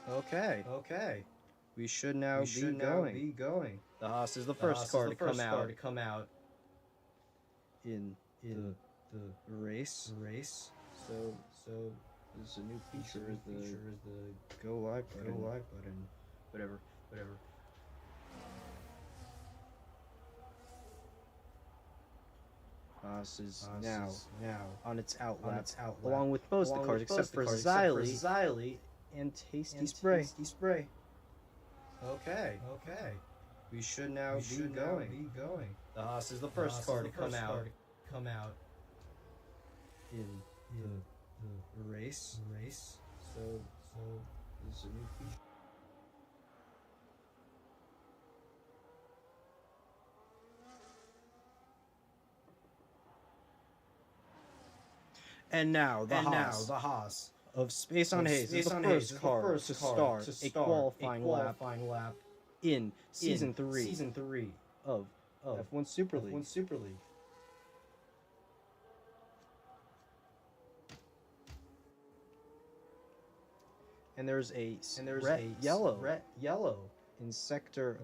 Okay. Okay. We should now be going. The Haas is the first car to come out in the race. So this is a new feature. Is the go live button. Whatever. Haas is now on its outlap, along with most of the cars except for Xylee and Tasty Spray. Okay. We should now be going. The Haas is the first car to come out in the race. So this is a new feature. And now the Haas of Space on Haze is the first car to start a qualifying lap in Season 3 of F1 Super League. And there's a yellow in sector.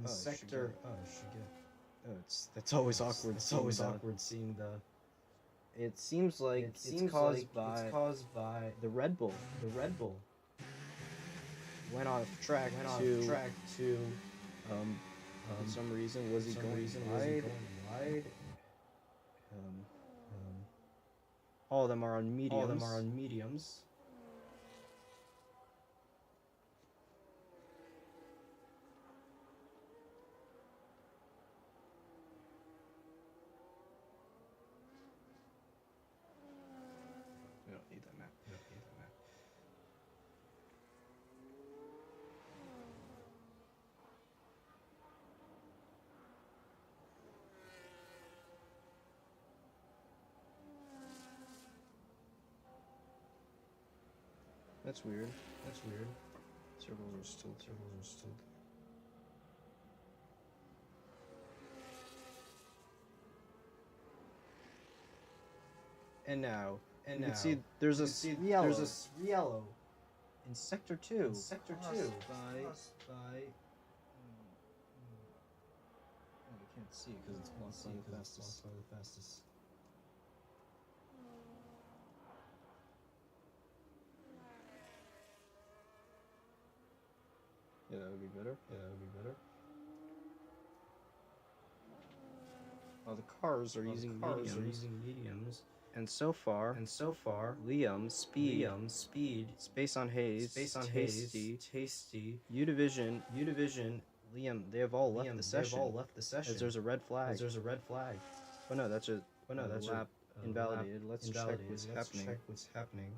That's always awkward. Seeing the. It seems like it's caused by the Red Bull. Went off track to for some reason was he going wide? All of them are on mediums. We don't need that map. That's weird. Turbos are still. And now, you can see there's a yellow in sector 2. By you can't see because it's blocked by the fastest. Yeah, that would be better. Well, the cars are using mediums. And so far, Liam, Speed, Space on Haze, Tasty, U-Division, Liam, they have all left the session. As there's a red flag. Oh no, that's a lap invalidated. Let's check what's happening.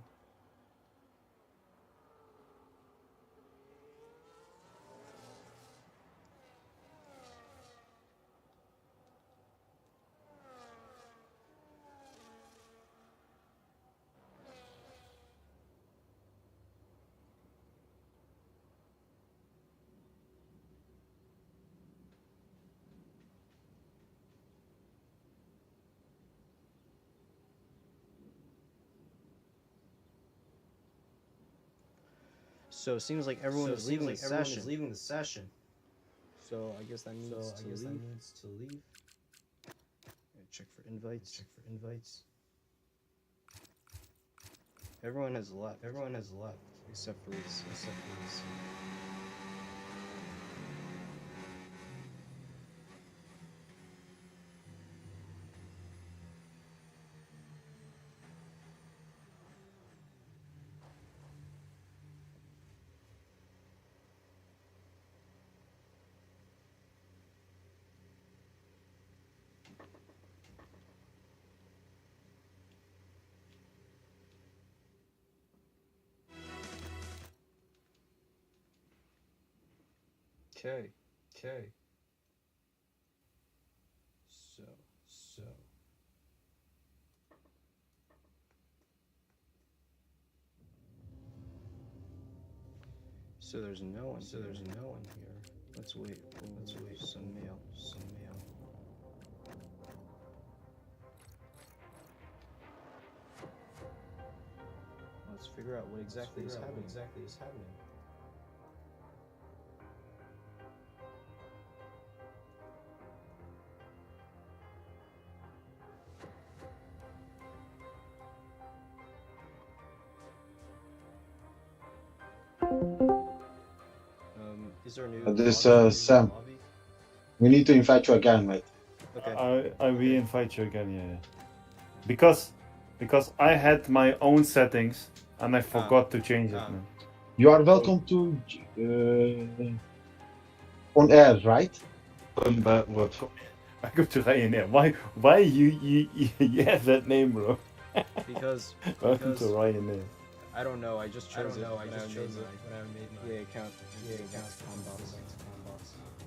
So it seems like everyone is leaving the session. So I guess that means to leave. Check for invites. Everyone has left. Except for us. Okay. So there's no one here. Let's wait. Some mail. Let's figure out what exactly is happening. Is there a new This lobby? Sam. We need to invite you again, mate. Okay. I will invite you again, yeah. Because I had my own settings and I forgot to change it, man. You are welcome to on air, right? What? I go to Ryanair. Why you have that name, bro? Because Welcome to Ryanair. I don't know. I just chose it. I just chose it when I made my EA account. EA account.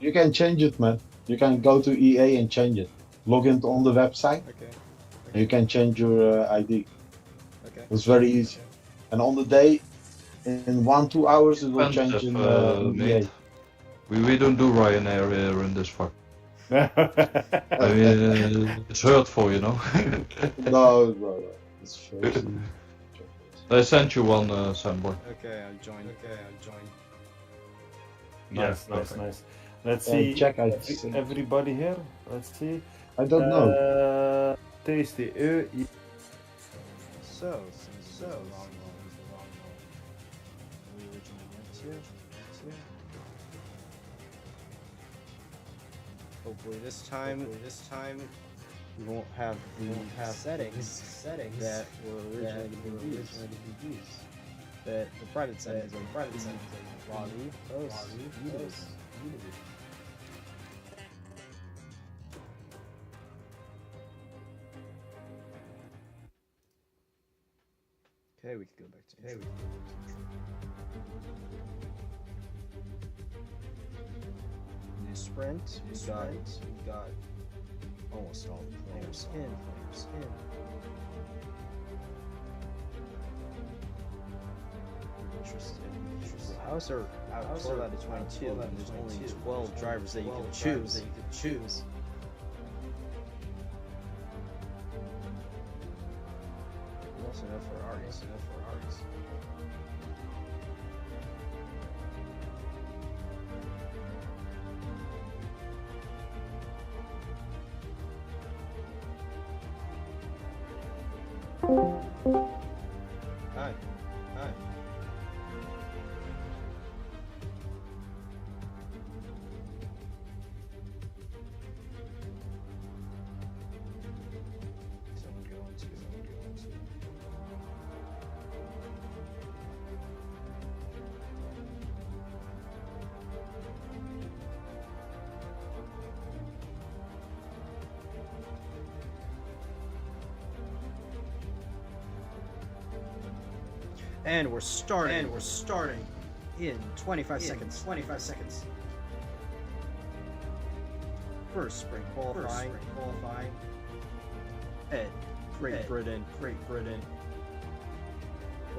You can change it, man. You can go to EA and change it. Log in on the website. Okay. And you can change your ID. Okay. It's very easy. And on the day, in 1-2 hours, it will change in EA. We don't do Ryanair here in this fuck. I mean, it's hurtful, you know. No. It's crazy. I sent you one, Samboy. Okay, I joined. Nice. Let's see. Check everybody here. Let's see. I don't know. Tasty. So. Hopefully this time we won't have the settings that were originally used. That the private settings lobby, host, Udemy. Okay, we can go back to New sprint. We got almost all the players in. Interesting. How is there 12 out of 22 and there's only 12 drivers that you can choose? Also no Ferraris. Hi. Someone go on to. And we're starting in 25 seconds. First sprint qualifying. At Great Britain.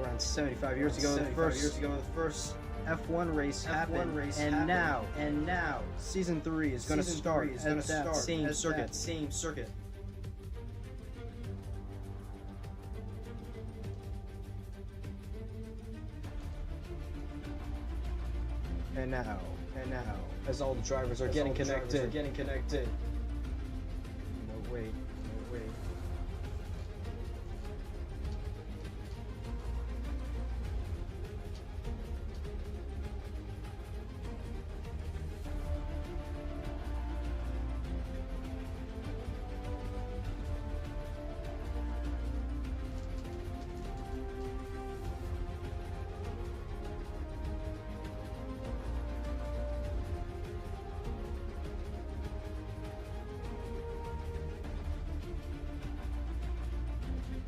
Around 75 years ago, the first F1 race happened. And now, season 3 is going to start at that same circuit. And now, as all the drivers are getting connected. No, wait.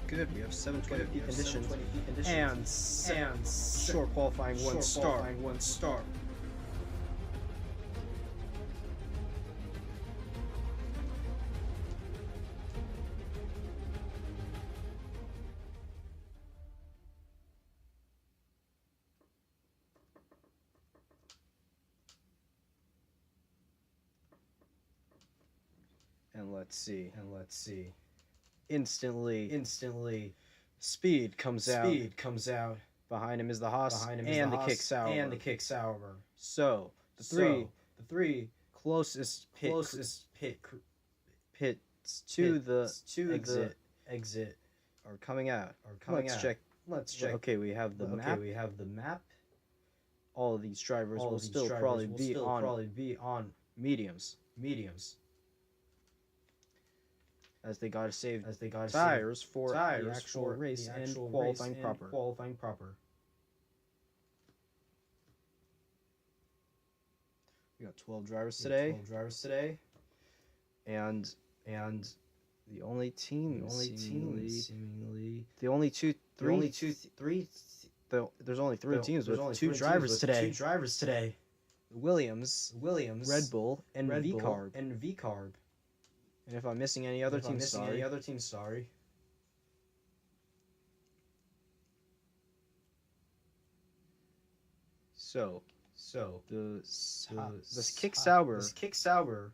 Good, we have 720p conditions and short qualifying one star. And let's see. Instantly, Speed comes out. Behind him is the Haas and the kick Sauber. So the three closest pits to the exit are coming out. Let's check. Okay, we have the map. all of these drivers will still probably be on mediums, as they gotta save tires for the actual race and qualifying proper. We got 12 drivers today, and the only team seemingly there's only three teams with two drivers today. Williams, Red Bull, and V-Carb. And if I'm missing any other teams, sorry. So the kick Sauber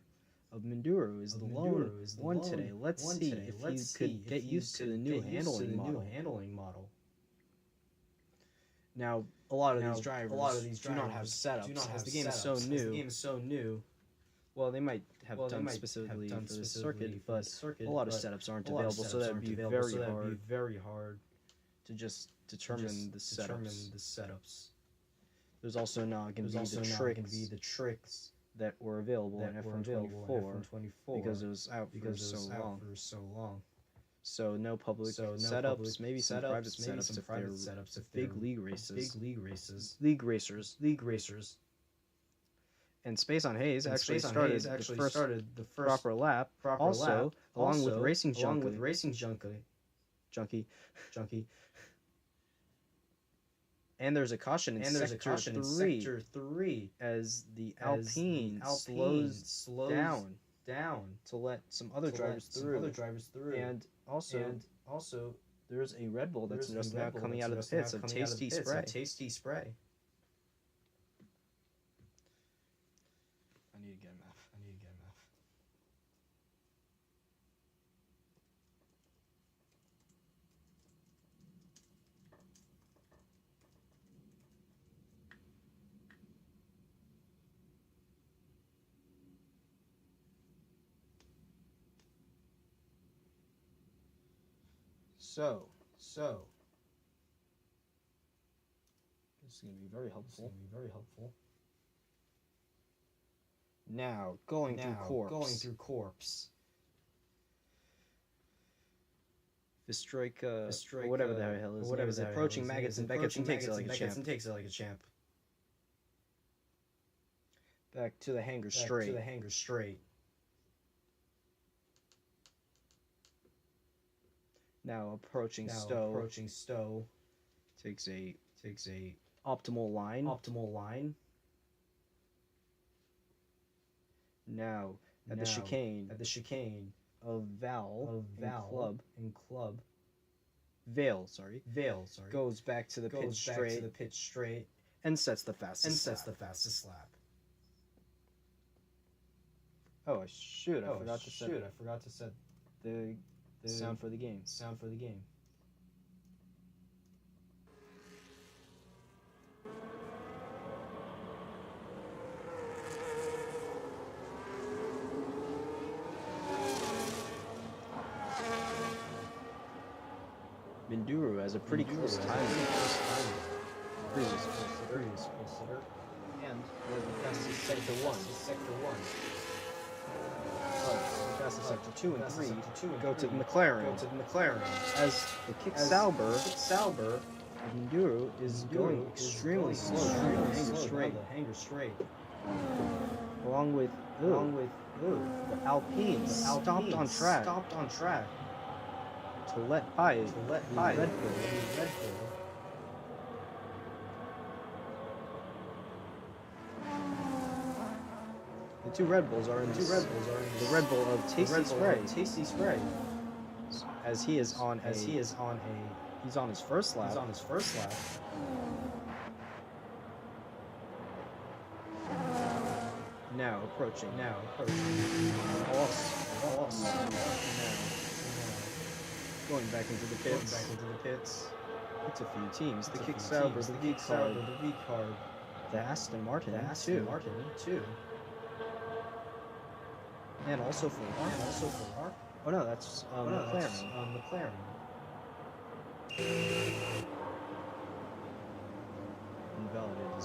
of Manduro is the lone one today. Let's see if you could get used to the new handling model. Now, a lot of these drivers do not have setups, as the game is so new. Well, they might have done specifically for the circuit, but a lot of setups aren't available, so that would be very hard to just determine the setups. There's also not going to be the tricks that were available in F124 because it was out for so long. So no public setups, maybe some private setups if they're big league races. League racers. And Space on Hayes actually started the first proper lap, along with Racing Junkie. And there's a caution in sector 3 as the Alpine slows down to let some other drivers through. And also there's a Red Bull that's just now coming out of the pits of Tasty Spray. I need to get him off. So this is going to be very helpful. Now, going through Corpse. Vistroika, whatever the hell is approaching Maggots and Beckett and takes it like a champ. Back to the hangar straight. Now approaching Stowe. Takes a optimal line. Now at the chicane of Val and Club. Vale, goes back to the pit straight and sets the fastest lap. Oh, shoot! I forgot to set the sound for the game. Minduro has a pretty close time. Previous consider. And the fastest sector 1. The fastest sector 2 and 3 go to the McLaren. As the kick Sauber of Minduro is going extremely slow through the hangar straight. Along with the Alpine stopped on track. To let by Red Bull. The two Red Bulls are in the Red Bull of Tasty Spray. As he is on his first lap. Now approaching. Going back into the pits. It's a few teams. The kick Sauber, the V-Carb, the Aston Martin, too. And also for R. Oh no, that's McLaren. Invalidated.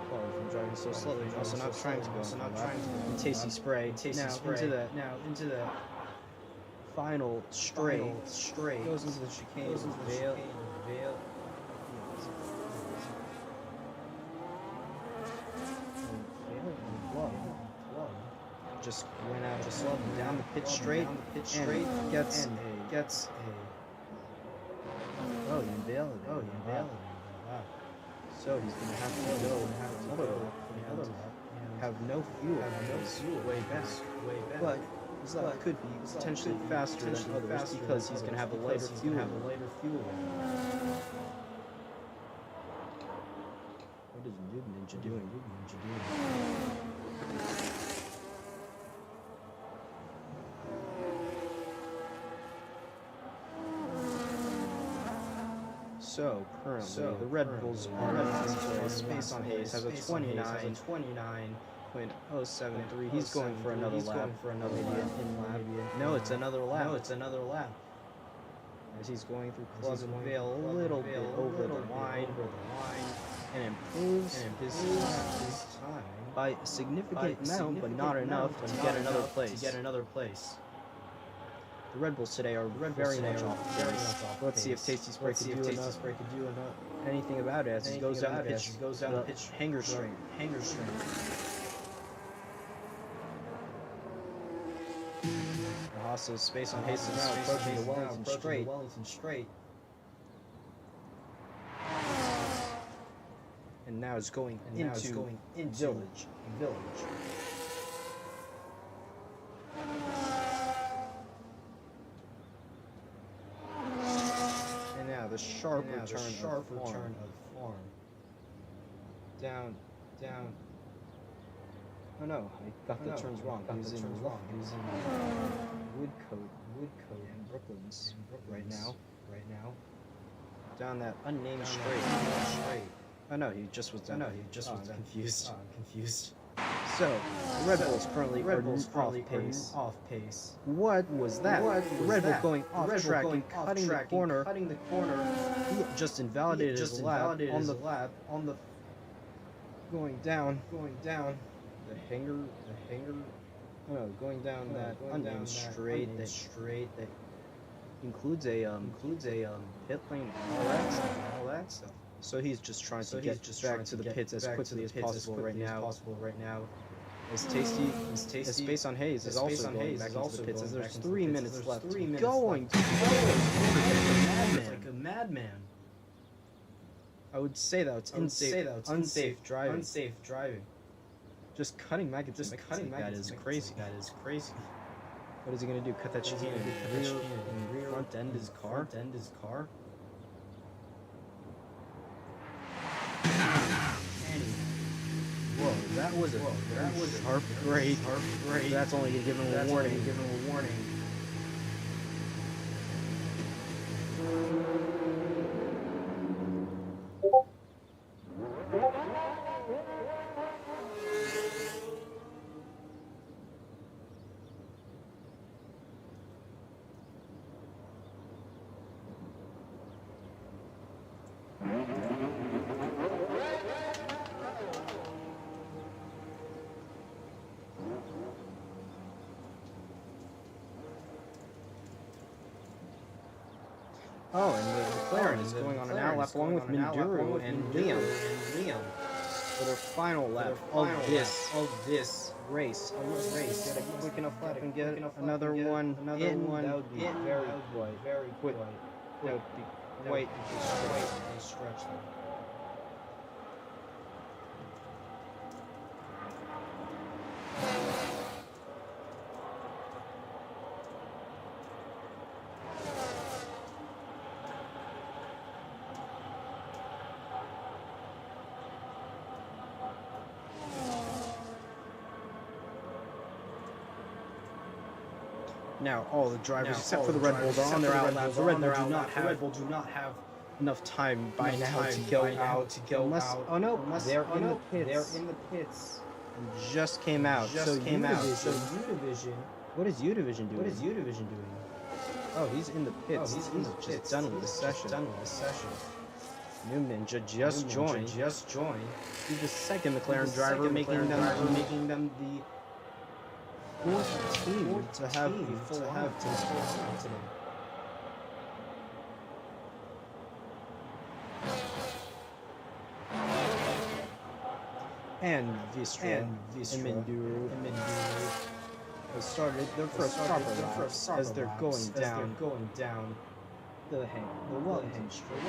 Car from driving so slowly, and also not trying to go on the lap. And tasty spray. Now into the final straight. Goes into the chicane. Veil. Just went out, just down the pit straight, and gets a. Oh, you nailed it. So he's gonna have to go another lap. Have no fuel. Way back. But his lap could be potentially faster than others because he's gonna have a lighter fuel. What is Noob Ninja doing? So currently, the Red Bulls are at space on Hayes has a 29.073. He's going for another lap. No, it's another lap. As he's going through Club and Vale a little bit over the line, and improves his time by a significant amount, but not enough to get another place. The Red Bulls today are very much off pace. Let's see if Tasty Spray could do anything about it as he goes down the pitch, hanger string. Haas's space on Hayes is now approaching the Wellington straight. And now it's going into Village. The sharp return of form. Down. Oh no, I got the turns wrong. Using Woodcote and Brooklyn's right now. Down that unnamed straight. Oh no, he just was down. Confused. So, the Red Bulls currently off pace. What was that? The Red Bull going off track and cutting the corner. He just invalidated his lap on the going down. The hanger. No, going down that unnamed straight that includes a pit lane and all that stuff. So he's just trying to get back to the pits as quickly as possible right now. As Tasty, space on Hayes is also going back into the pits as there's 3 minutes left. Going like a madman. I would say that it's unsafe driving. Just cutting maggots that is crazy. What is he gonna do? Cut that chicane and front end his car? Whoa, that was a sharp grade. That's only to give him a warning. Oh, and the McLaren is going on an outlap along with Minduro and Liam for their final lap of this race. Get a quick enough lap and get another one. That would be very quick. That would be quite a stretch there. Now, all the drivers except for the Red Bulls are on their outlap. The Red Bull do not have enough time by now to go out. Oh no, they're in the pits. And just came out. So Univision. What is Univision doing? Oh, he's in the pits. He's just done with the session. New Ninja just joined. He's the second McLaren driver, making them the fourth team to have a full half today. And Vistra and Minduru has started their first proper laps as they're going down the Wellington Straight.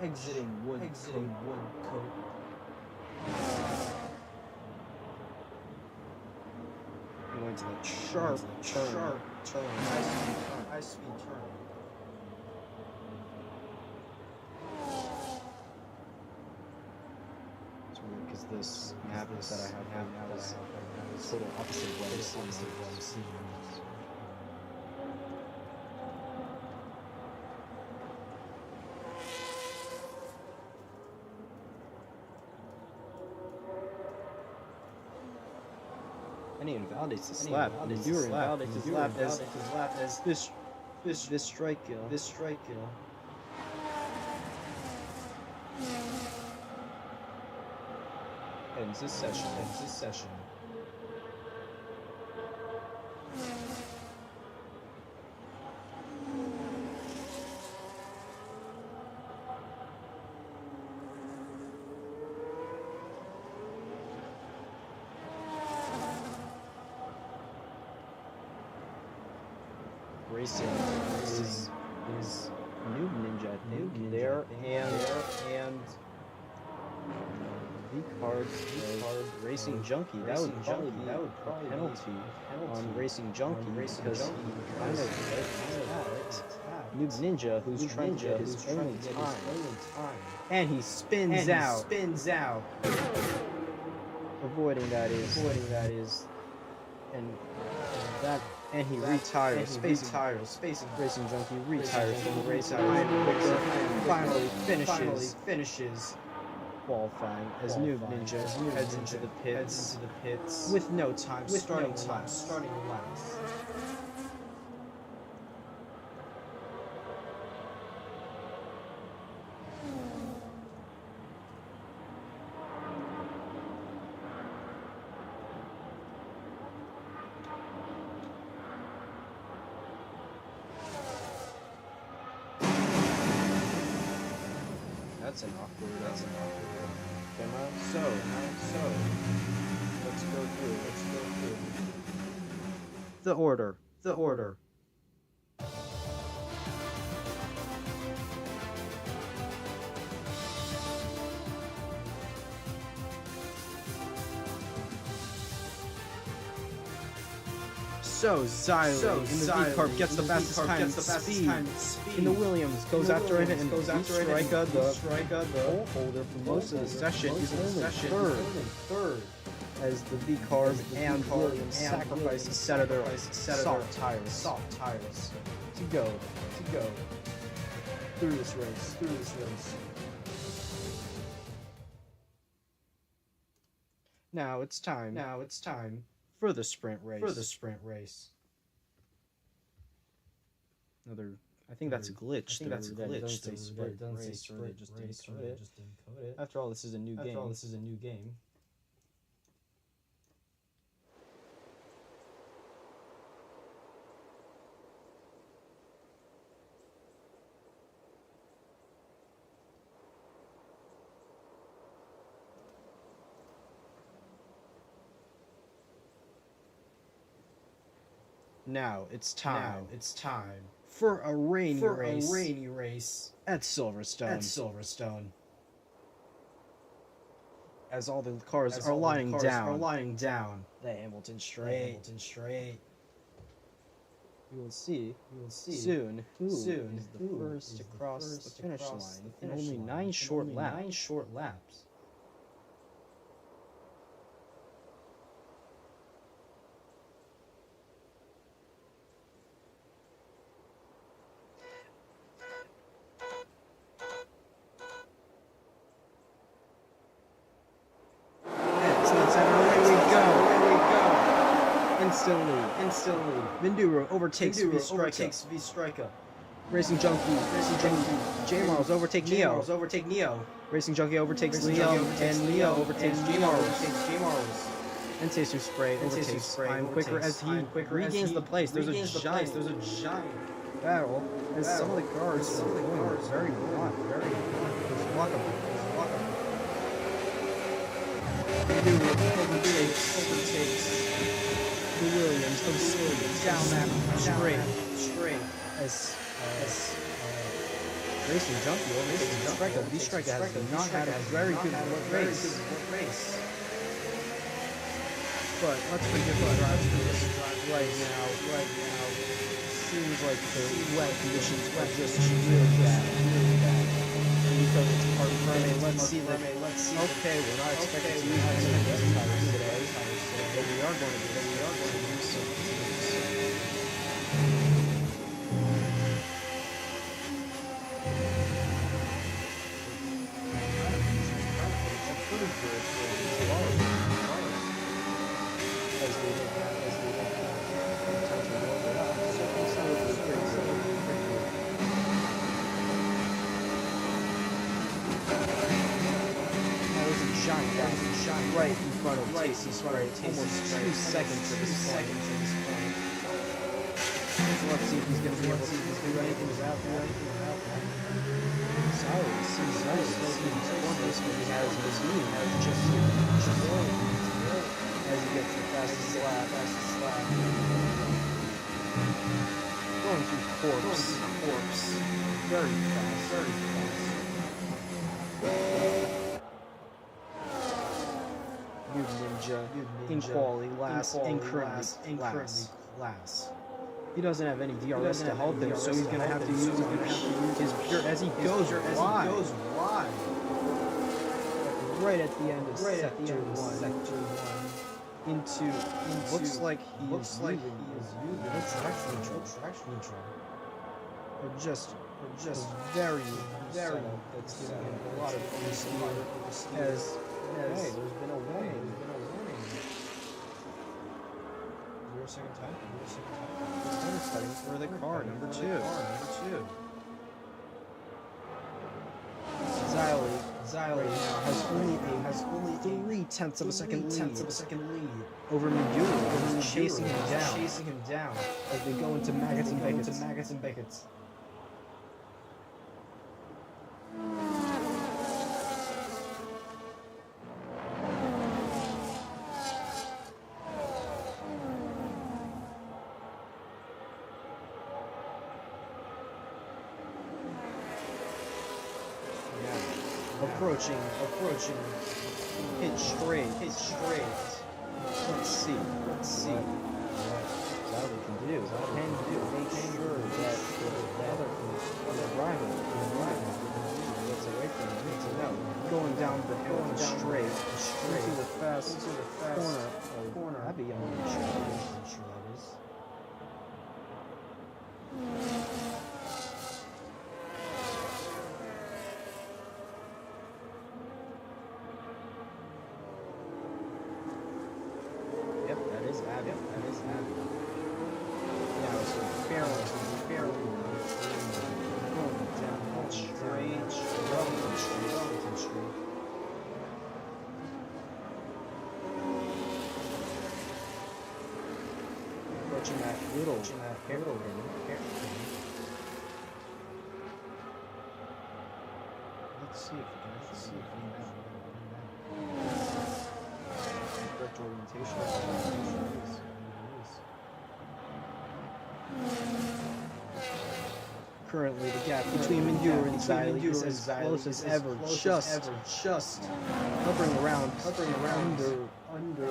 Exiting Woodcote. Going to that sharp turn, high speed turn. It's weird because this map that I have right now is total opposite of what I'm seeing. And he invalidates his lap. Enduro invalidates his lap as this strike kill. Ends this session. Racing is Noob Ninja, I think, there, and V-Card Racing Junkie. That would probably be a penalty on Racing Junkie because he kind of Noob Ninja, who's trying to get his own time. And he spins out. Avoiding that is, and he retires. Spacing Racing Junkie retires from the race. Finally finishes qualifying as Noob Ninja heads into the pits with no time starting laps. That's an awkward. So let's go through. The order. So Xylee in the V-Carb gets the fastest time speed. In the Williams goes after it and Striker, the pole holder for most of the session, is only third. As the V-Carb and Williams sacrifice a set of their soft tires to go through this race. Now it's time for the sprint race. I think that's a glitch. It doesn't say sprint race. It just didn't code it. After all, this is a new game. Now it's time for a rainy race at Silverstone. As all the cars are lining down the Hamilton Straight. You will see soon who is the first to cross the finish line in only 9 short laps. Instantly. Minduro overtakes V Striker. Racing Junkie. J-Mars overtake Neo. Racing Junkie overtakes Liam, and Neo overtakes J-Mars. And Taster Spray overtakes I'm Quicker as he regains the place. There's a giant battle as some of the cars are going very hot. There's lockable. Minduro overtakes the Williams down that straight as Racing Junkie overtakes Striker. V Striker has not had a very good race. But let's forget the drive right now. Seems like the wet conditions are just really bad. Because it's part of Remy. Let's see. Okay, we're not expecting to use any best tires today. But we are going to use some. Shot right in front of Tasty Spray, almost 2 seconds to this point. Let's see if he's going to be able to do anything out there. Cyrus seems nice. He has his knee just as he gets the fastest lap. Going through corpse. Very fast. Ninja in quality last, in currently last. He doesn't have any DRS to help him, so he's going to have to use his pure as he goes wide. Right at the end of sector 1. Into looks like he is using traction neutral. Or just very that's giving him a lot of oversteer as hey, there's been a warning. 0 second time. Setting for the car number 2. Ziley now has only 3/10 of a second lead over Minduro, who's chasing him down as they go into maggots and Beckett's. Approaching. Hit straight. Let's see what Ziley can do. Make sure that the other rival gets away from him. No, going down the hill straight into the fast corner. That'd be on the sure that is. Approaching that little let's see if we can correct orientation. Currently, the gap between Minduro and Ziley is as close as ever. Just hovering around under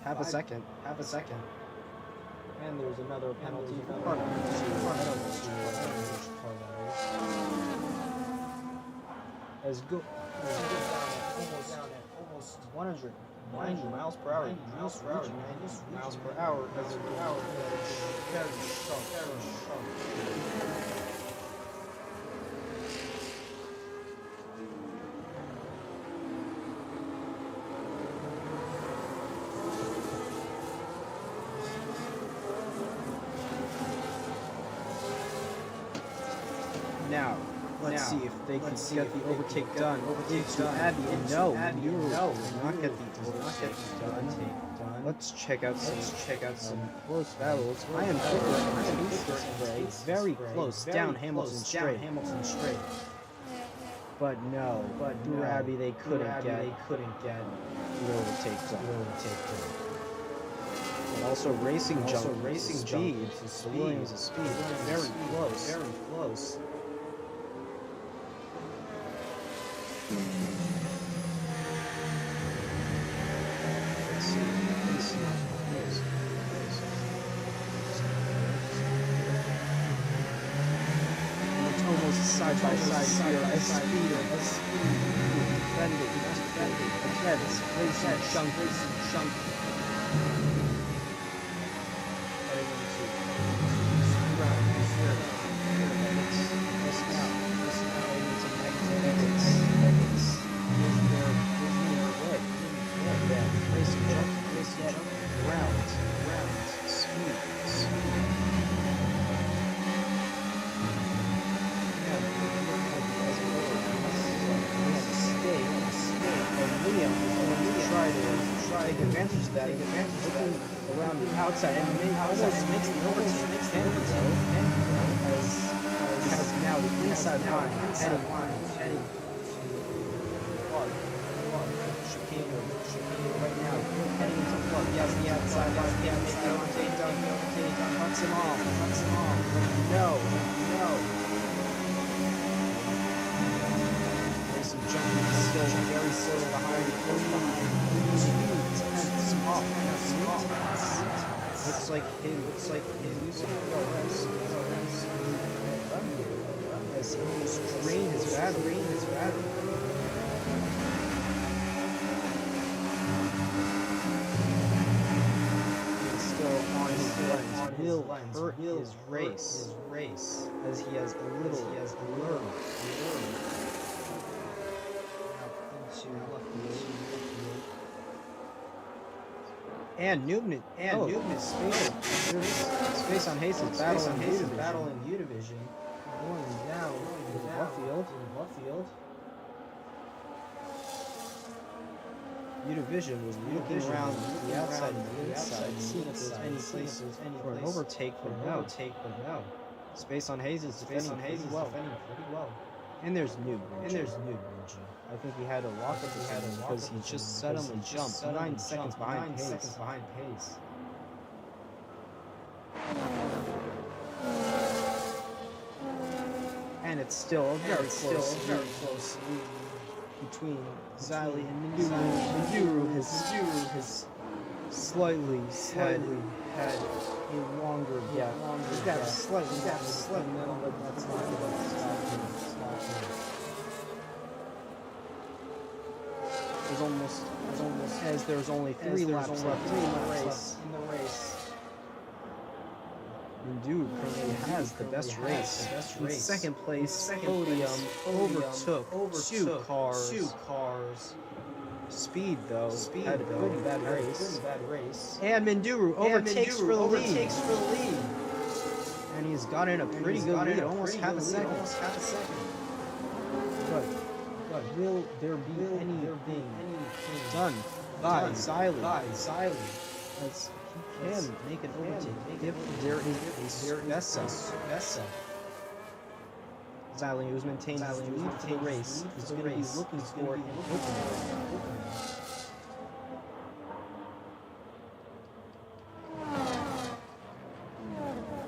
half a second. And there's another penalty for car number 2. I don't know which car that is. As go almost 190 miles per hour. Miles per hour as a very strong. Now, let's see if they can get the overtake done. Into Abby. No, you will not get the overtake done. Let's check out some close battles. I am very close down Hamilton straight. But no, through Abby they couldn't get the overtake done. And also racing speed. So Williams' speed very close. Let's see. It's almost side by side here. A speed. Defending. Again, it's racing chunk. Take advantage of that, around the outside, and almost makes the overtake. As now the inside line, heading chicane right now, heading into plug. Yes, the outside line, take down, cuts him off. No. Racing jumping still very slow behind. Looks like him using progress as he strained his battery. He's still on his lens. Will hurt his race as he has learned. And Newman space on Hayes is battling U division. Going down in Luffield. U division was looking around the outside and the inside, seeing if there's any place for an overtake, but no. Space on Hayes is defending pretty well. And there's Newman. I think he had a lock up because he just suddenly jumped 9 seconds behind pace. And it's still very close between Xylee and Manduru has slightly had a longer gap. He's got a slightly middle, but that's not There's only 3 laps left in the race. Manduru currently has the best race. In second place, podium overtook 2 cars. Speed though had a pretty bad race. And Manduru overtakes for the lead. And he's got in a pretty good lead, almost half a second. But will there be anything done by Xylee? As he can make an overtake if there is a Vessa. Xylee, who's maintained his lead for the race, is going to be looking for an opening.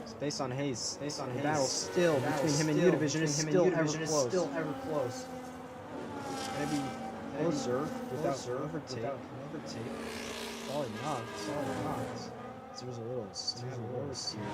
Space on Hayes. The battle still between him and U Division is still ever close. Maybe closer without overtake. Probably not. There's a little here.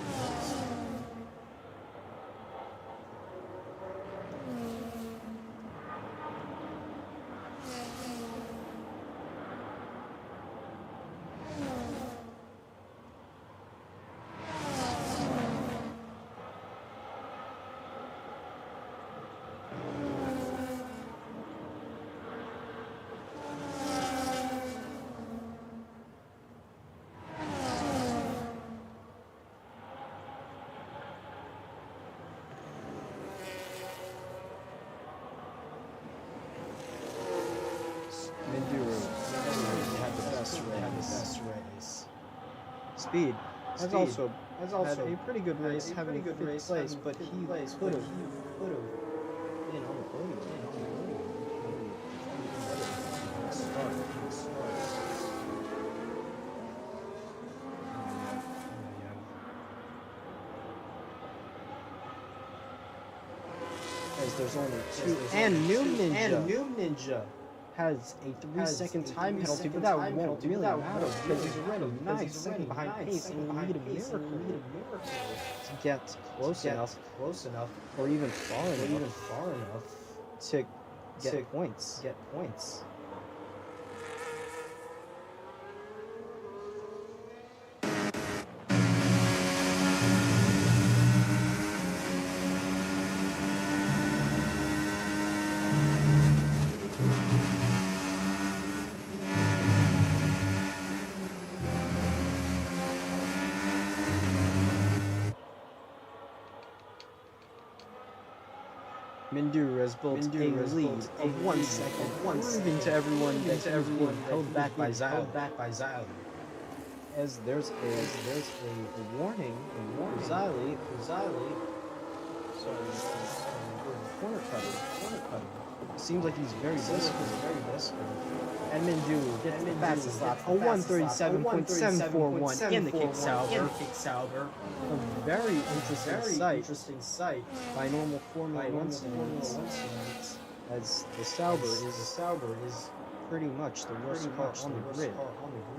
Speed has also had a pretty good race, having fifth place, but he could have been on the podium. As there's only two, and New Ninja has a 3-second time penalty, but that won't really matter because he's already 9 seconds behind pace, and you need a miracle to get close enough, or even far enough to get points. Mindu has built a lead of 1 second, proving to everyone that he was being held back by Zile. As there's a warning for Zile. Corner cutting. Seems like he's very risky. And Mindu gets the fastest lap, a 1:37.741 in the kick salver. A very interesting sight by normal Formula One standards, as the Sauber is pretty much the worst car on the grid.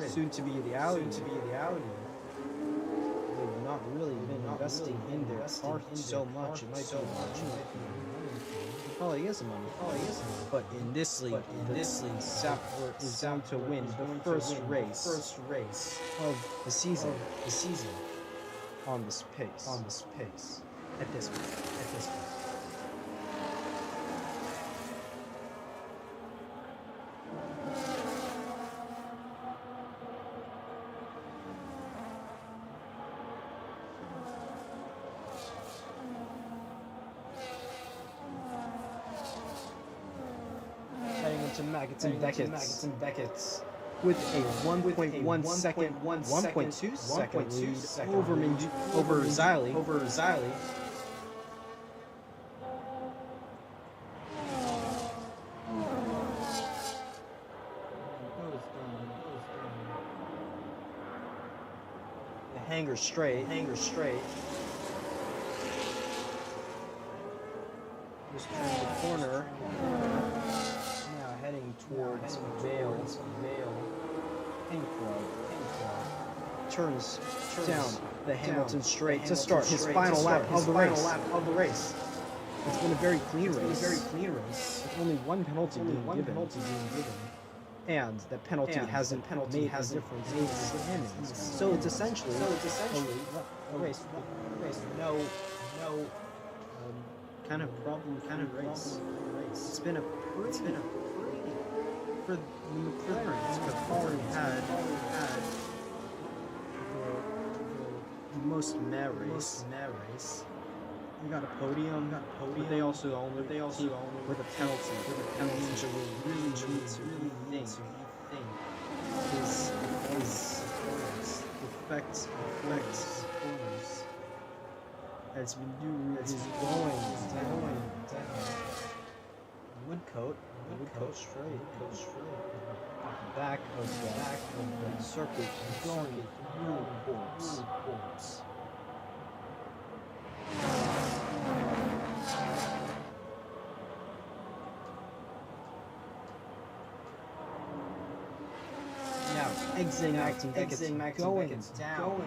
Soon to be the Audi. They've not really been investing in their car so much. It might be probably is money. But in this league, Sauber is down to win the first race of the season. On this pace. At this point. Heading into Maggots and Beckett's with a 1.1 second, 1.2 second lead over Zile. The hanger straight. Just turned the corner. Now heading towards Vale. Turns down the Hamilton straight to start his final lap of the race. It's been a very clean race. With only one penalty being given. And that penalty hasn't made a difference in the standings. So it's essentially a race with no kind of problem race. It's been a pretty for the McLarens, McLaren had the most meh race. They got a podium, but they also only with a penalty. Ninja will really need to rethink his effects as Mindu is going down. Woodcoat straight. Back of the circuit going through course. Now exiting going down.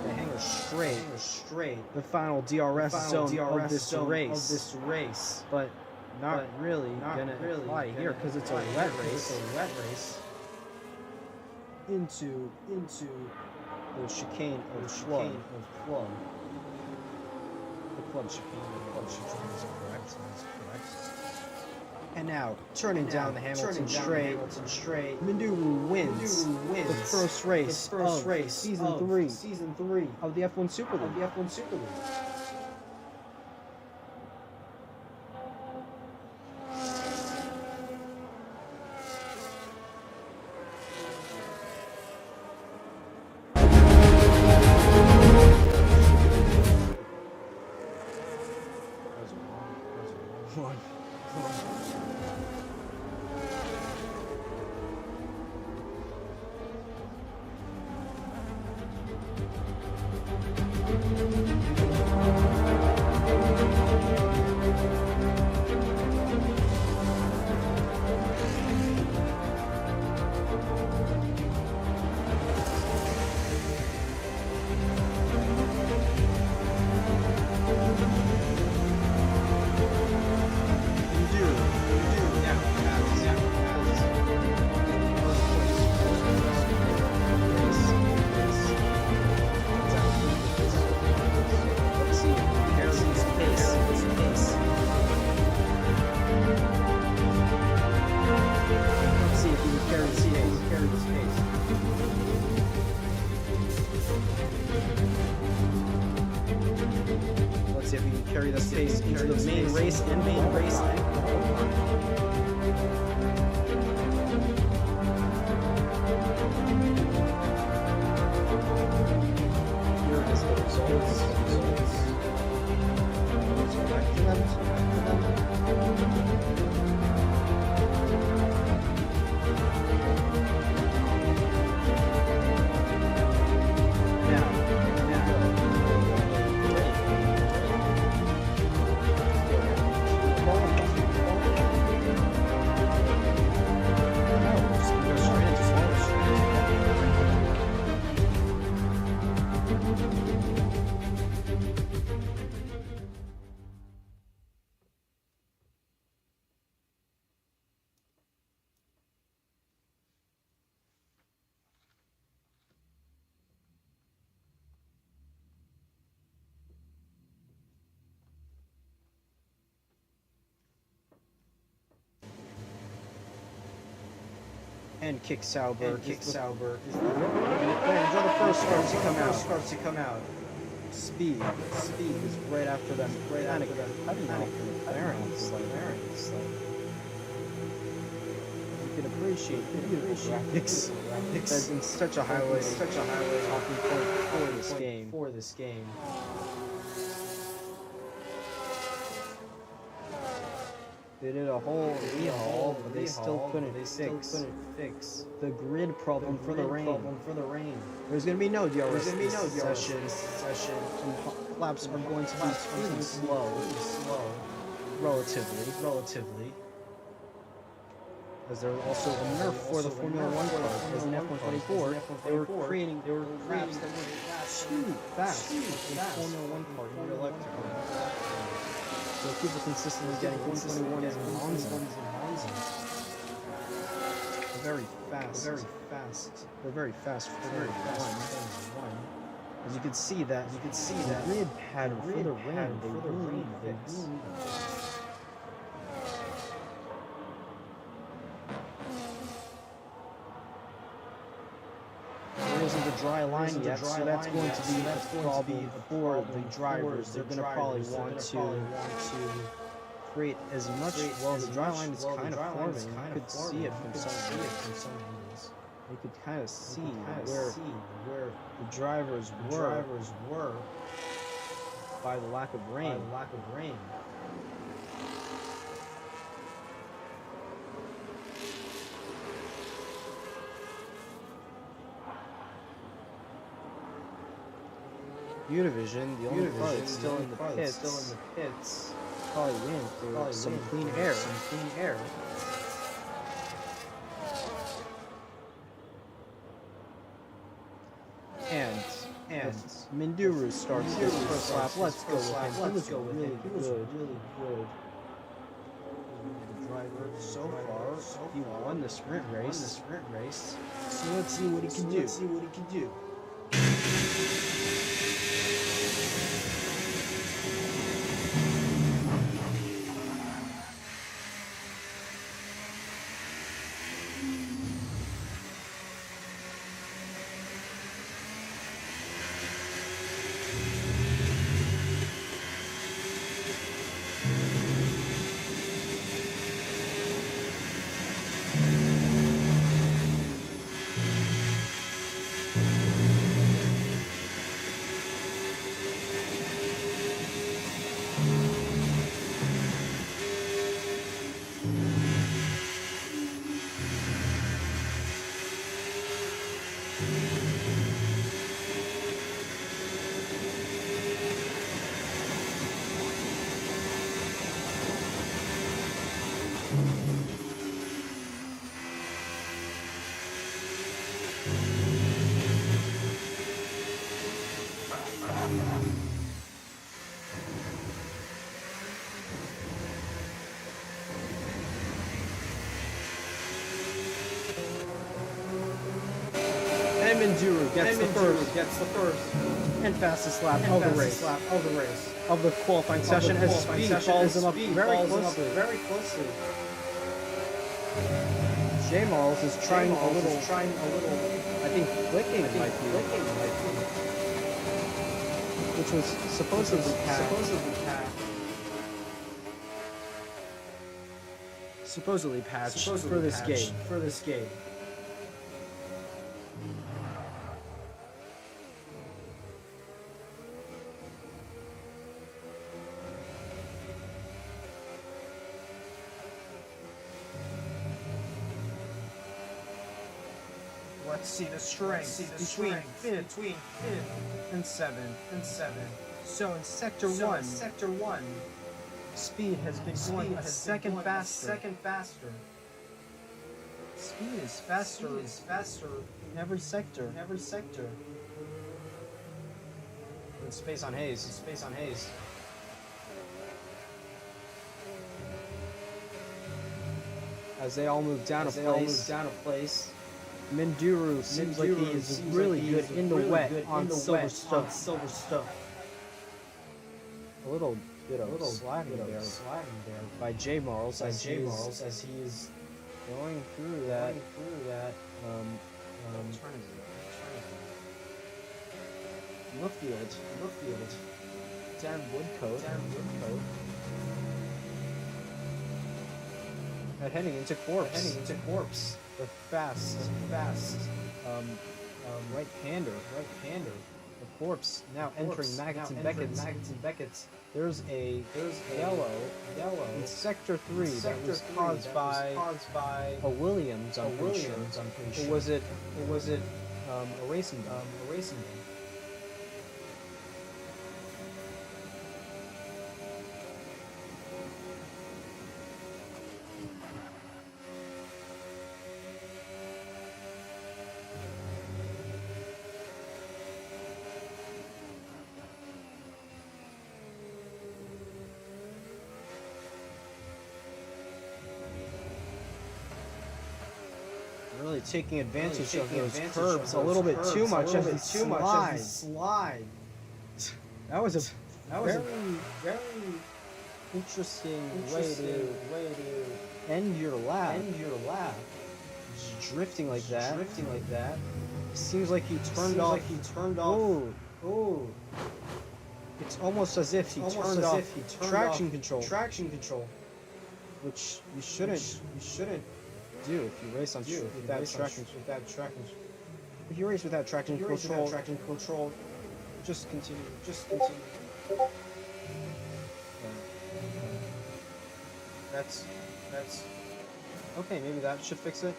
The hanger straight. The final DRS zone of this race. But not really gonna apply here because it's a wet race. Into the chicane of Club. The club chicane is correct. And now turning down the Hamilton straight. Mindu wins the first race of season 3 of the F1 Super League. Come on. Come on. Let's see if we can carry this pace into the main race and Here is the results. Let's go back to them. And kick Sauber. Those are the first starts to come out. Speed is right after them. Right after them. McLaren's like. You can appreciate graphics. That's been such a highlight talking point for this game. They did a whole rehaul, but they still couldn't fix the grid problem for the rain. There's gonna be no DRS session. And laps are going to be pretty slow, relatively. As there's also a nerf for the Formula 1 cars, because in F124 they were creating laps that were too fast in Formula 1 car in real life. So people consistently getting 121 is in Monza. They're very fast. They're very fast for one. As you can see that grid pattern for the rain, they really fix. There isn't a dry line yet, so that's going to be a problem for the drivers. They're going to probably want to create as much. Well, the dry line is kind of forming. You could see it from some angles. You could kind of see where the drivers were by the lack of rain. Univision, the only car that's still in the pits, probably waiting for some clean air. And Minduru starts his first lap. Let's go with him. He was really good. The driver so far, he won the sprint race. So let's see what he can do. gets the first and fastest lap of the race of the qualifying session as speed follows him up very closely. J-Malls is trying a little, I think flicking might be, which was supposedly patched for this game. Let's see the strength between fifth and seventh. So in sector one, speed has been going a second faster. Speed is faster in every sector. And space on haze. As they all move down a place. Minduru seems like he is really good in the wet on Silverstone. A little bit of sliding there by J-Marls as he is going through that. Woodfield. Dan Woodcoat. And heading into Corpse. The fast, right-hander. The Corpse now entering Maggots and Beckett's. There's a yellow in sector 3 that was caused by a Williams, I'm pretty sure. Or was it a racing gun? Really taking advantage of those curbs a little bit too much as he slide. That was a very interesting way to end your lap. Just drifting like that. Seems like he turned off. Oh. It's almost as if he turned off traction control. Which you shouldn't do if you race on without traction. If you race without traction control, just continue. That's okay. Maybe that should fix it.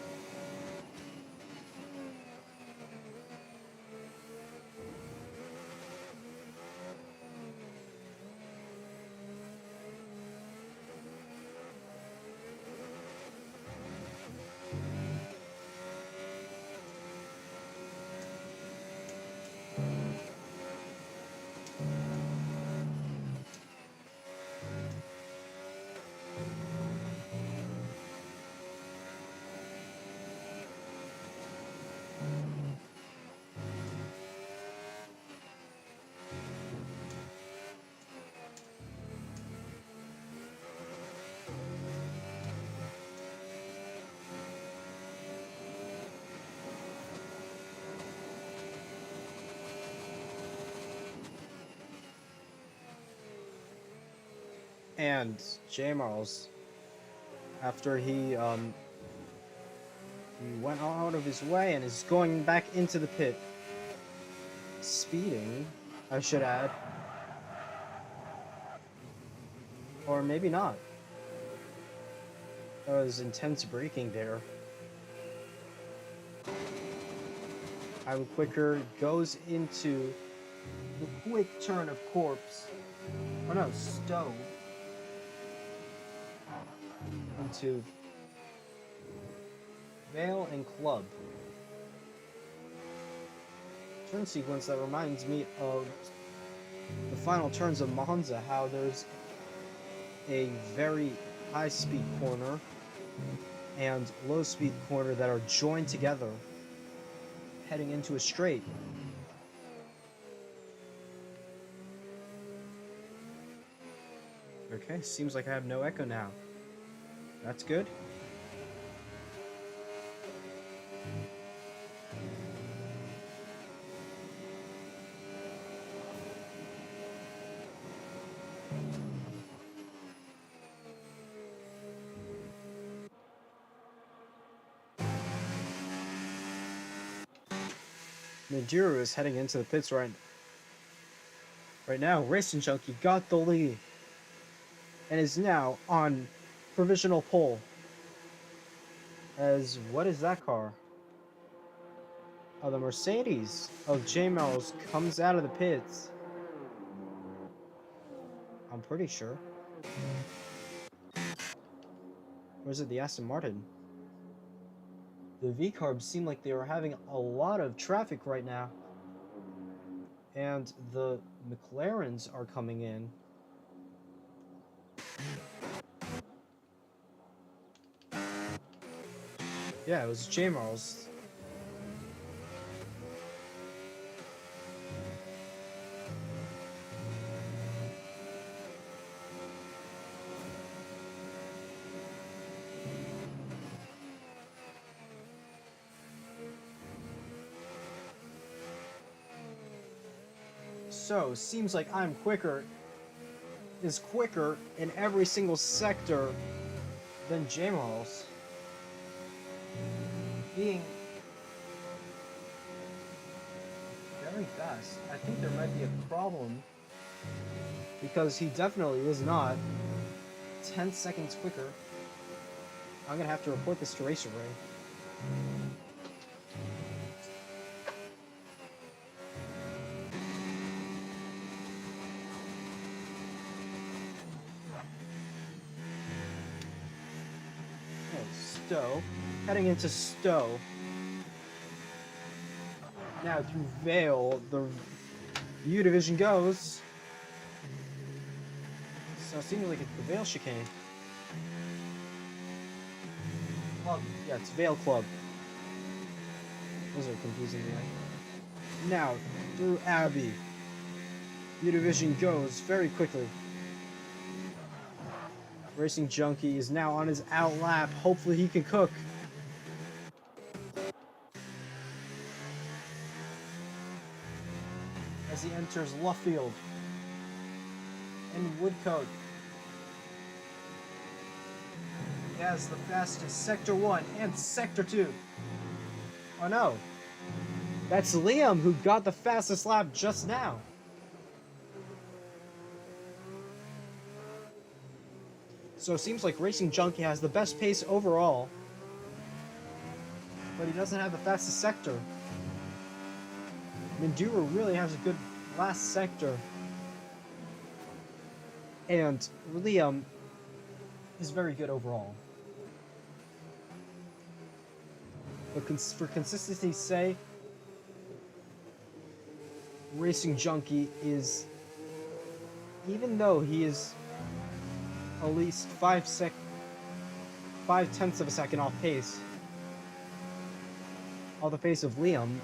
And J-Marls, after he went out of his way and is going back into the pit, speeding, I should add, or maybe not. That was intense braking there. I'm quicker, goes into the quick turn of Corpse. Oh no, Stowe. Into Vale and Club. Turn sequence that reminds me of the final turns of Monza, how there's a very high speed corner and low speed corner that are joined together heading into a straight. Okay, seems like I have no echo now. That's good. Manduru is heading into the pits right now. Racing Junkie got the lead and is now on provisional pole. As what is that car? Oh, the Mercedes of J Mel's comes out of the pits. I'm pretty sure. Or is it the Aston Martin? The V-Carbs seem like they are having a lot of traffic right now. And the McLarens are coming in. Yeah, it was J Mel's. So, seems like I'm quicker in every single sector than Jamal's. Being very fast. I think there might be a problem because he definitely is not 10 seconds quicker. I'm gonna have to report this to Racerray. Stowe, heading into Stowe. Now through Vale, the U division goes. So it seems like it's the Vale chicane. Club, yeah, it's Vale Club. Those are confusing, right? Now through Abbey, U division goes very quickly. Racing Junkie is now on his out lap. Hopefully he can cook. As he enters Luffield and Woodcote. He has the fastest Sector 1 and Sector 2. Oh no. That's Liam who got the fastest lap just now. So it seems like Racing Junkie has the best pace overall, but he doesn't have the fastest sector. Mandura really has a good last sector, and Liam is very good overall. But for consistency's sake, Racing Junkie is, even though he is at least 5/10 of a second off pace, off the pace of Liam,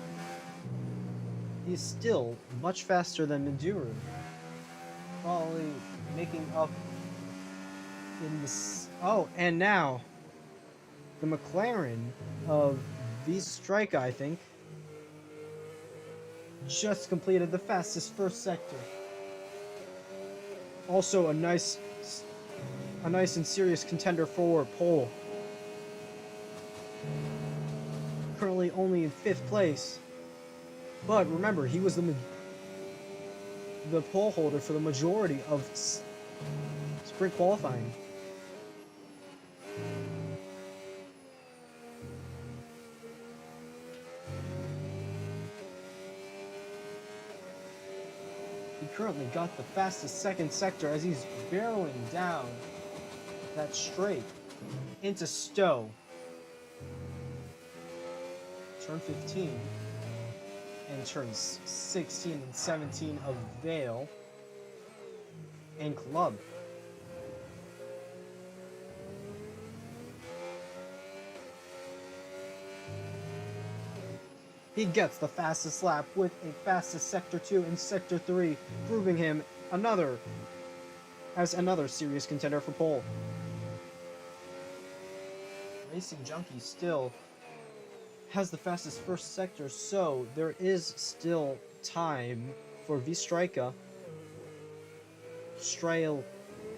he's still much faster than Manduru. Probably making up in this. Oh, and now the McLaren of V Strike, I think, just completed the fastest first sector. Also a nice and serious contender for pole. Currently only in 5th place. But remember, he was the pole holder for the majority of sprint qualifying. He currently got the fastest second sector as he's barreling down that straight into Stowe. Turn 15 and turns 16 and 17 of Vale and Club. He gets the fastest lap with a fastest Sector 2 and Sector 3, proving him another as another serious contender for pole. Racing Junkie still has the fastest first sector, so there is still time for Strika,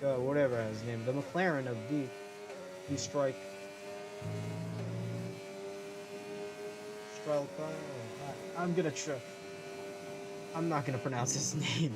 whatever his name, the McLaren of Strike. Strelka. I'm not gonna pronounce his name.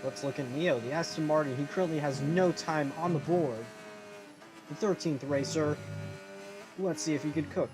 Let's look at Neo, the Aston Martin. He currently has no time on the board. The 13th racer. Let's see if he could cook.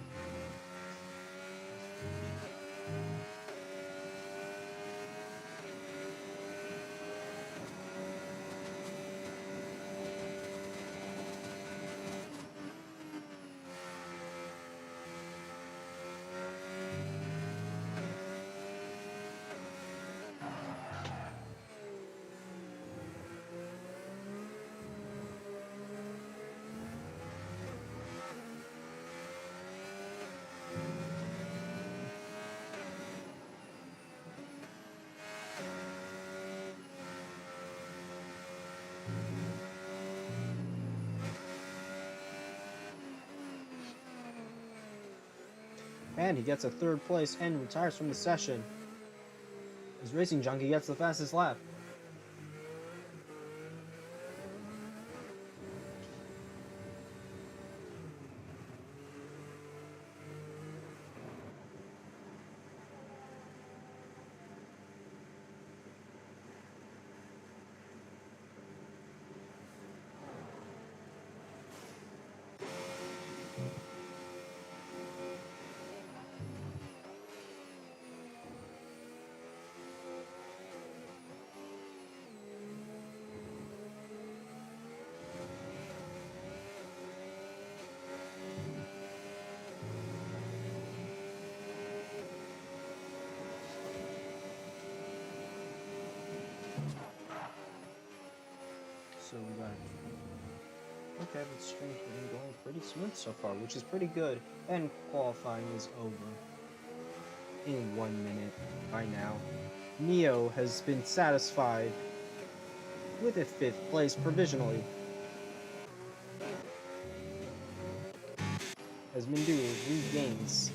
And he gets a 3rd place and retires from the session. As Racing Junkie gets the fastest lap. So we got... Okay, but stream's been going pretty smooth so far, which is pretty good. And qualifying is over in 1 minute by now. Neo has been satisfied with a 5th place provisionally. As Mindu regains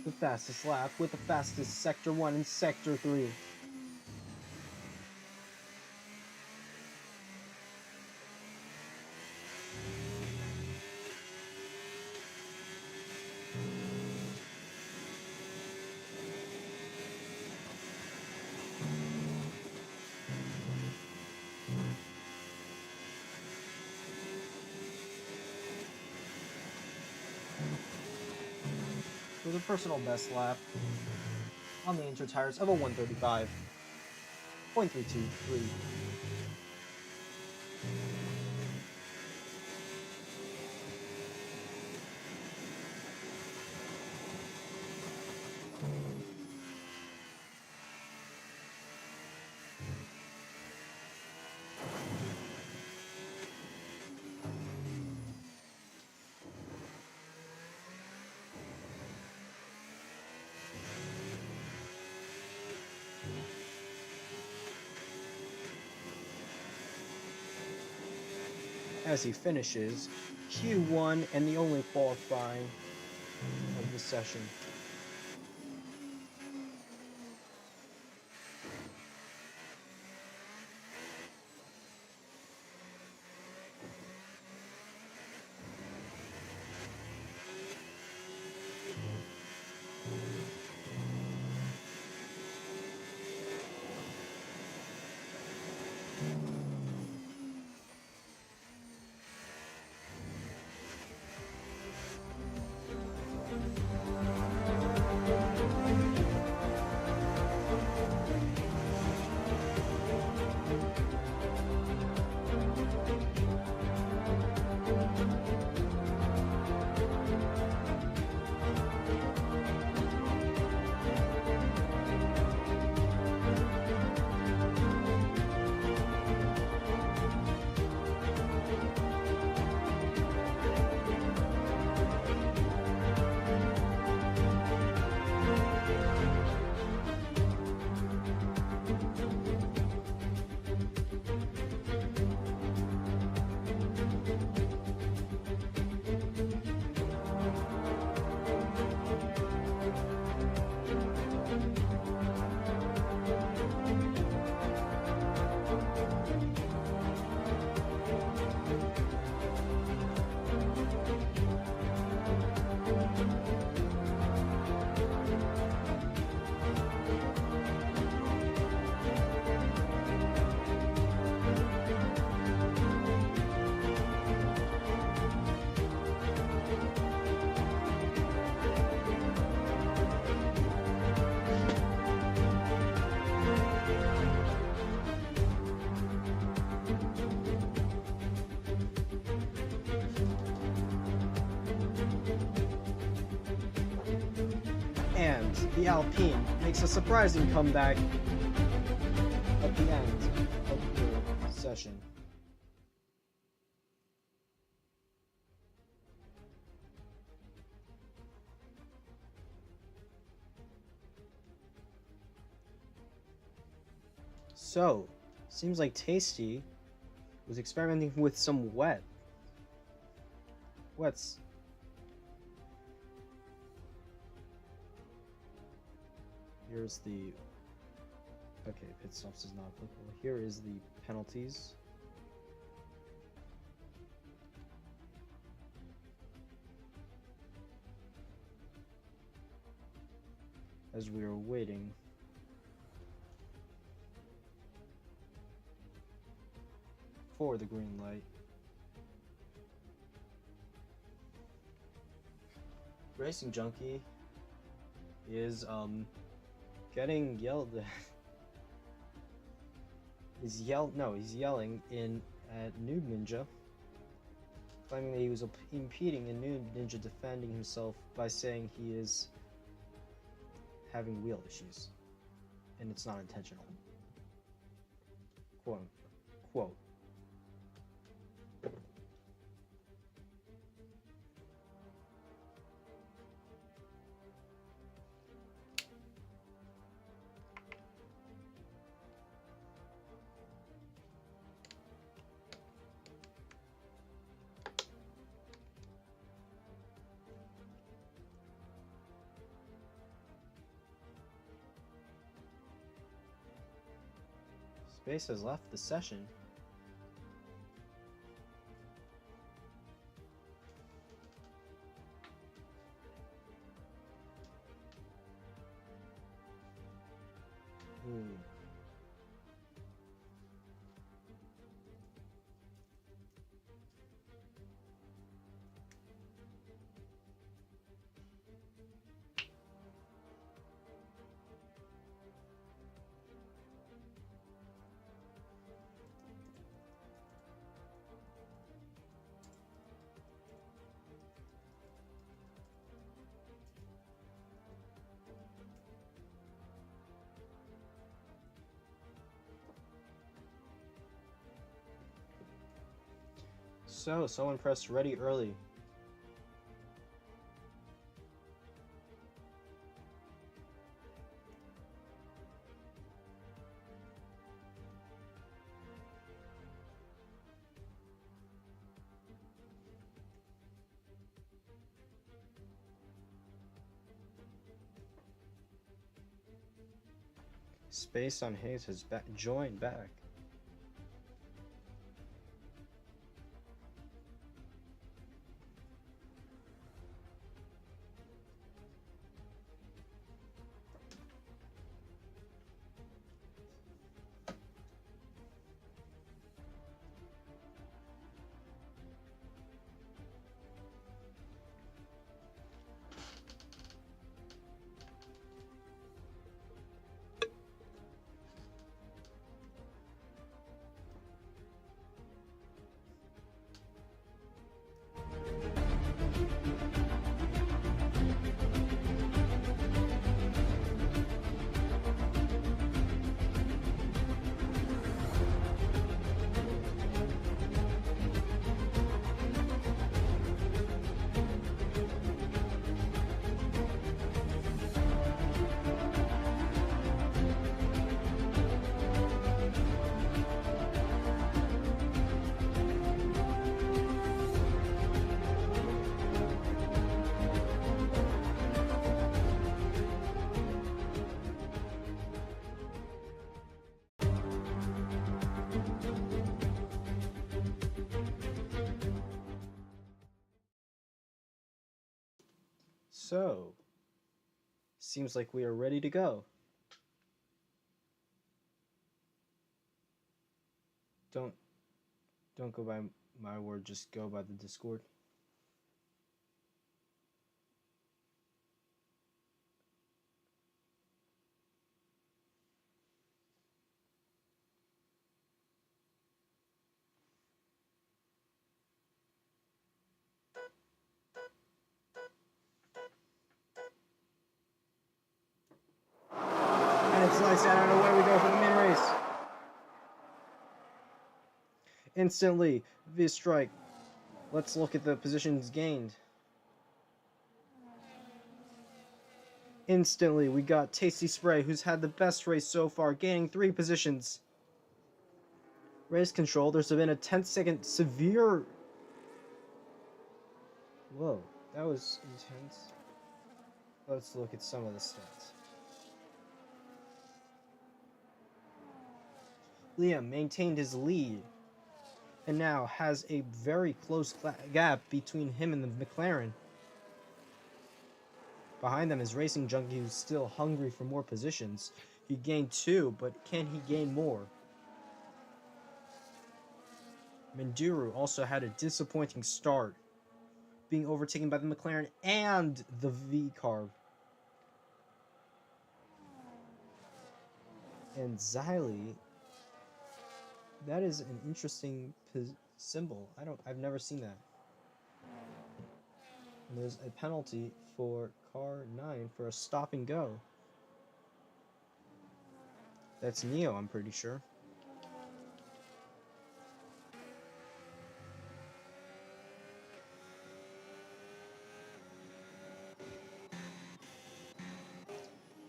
the fastest lap with the fastest Sector 1 and Sector 3. With a personal best lap on the inter tires of a 135.323. As he finishes Q1 and the only qualifying of the session. And the Alpine makes a surprising comeback at the end of the session. So, seems like Tasty was experimenting with some wets. Here's the... Okay, pit stops is not applicable. Here is the penalties. As we are waiting for the green light. Racing Junkie is getting yelled at. He's yelling at Noob Ninja, claiming that he was impeding and Noob Ninja defending himself by saying he is having wheel issues and it's not intentional. Quote. Space has left the session. So, someone pressed ready early. Space on Hayes has joined back. So, seems like we are ready to go. Don't go by my word, just go by the Discord. race, and away we go for the main race. Instantly, via strike. Let's look at the positions gained. Instantly, we got Tasty Spray, who's had the best race so far, gaining 3 positions. Race control, there's been a 10-second severe... Whoa, that was intense. Let's look at some of the stats. Liam maintained his lead, and now has a very close gap between him and the McLaren. Behind them is Racing Junkie, who's still hungry for more positions. He gained 2, but can he gain more? Manduru also had a disappointing start, being overtaken by the McLaren and the V-Carb. And Xylee, that is an interesting symbol. I've never seen that. And there's a penalty for car 9 for a stop and go. That's Neo, I'm pretty sure.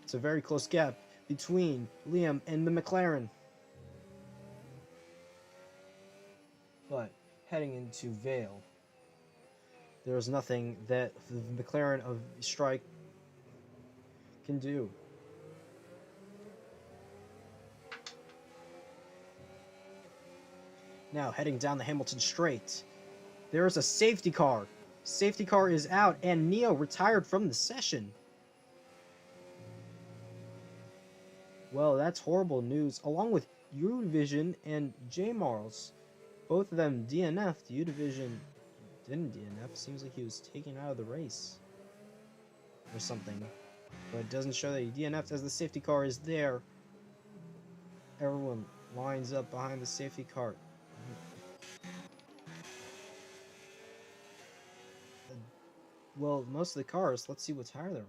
It's a very close gap between Liam and the McLaren. But heading into Vale, there's nothing that the McLaren of Strike can do. Now heading down the Hamilton Straight, there is a safety car. Safety car is out, and Neo retired from the session. Well, that's horrible news. Along with U-Division and J-Mars, both of them DNF'd. U-Division didn't DNF. Seems like he was taken out of the race or something. But it doesn't show that he DNF'd as the safety car is there. Everyone lines up behind the safety car. Well, most of the cars, let's see what tire they're on.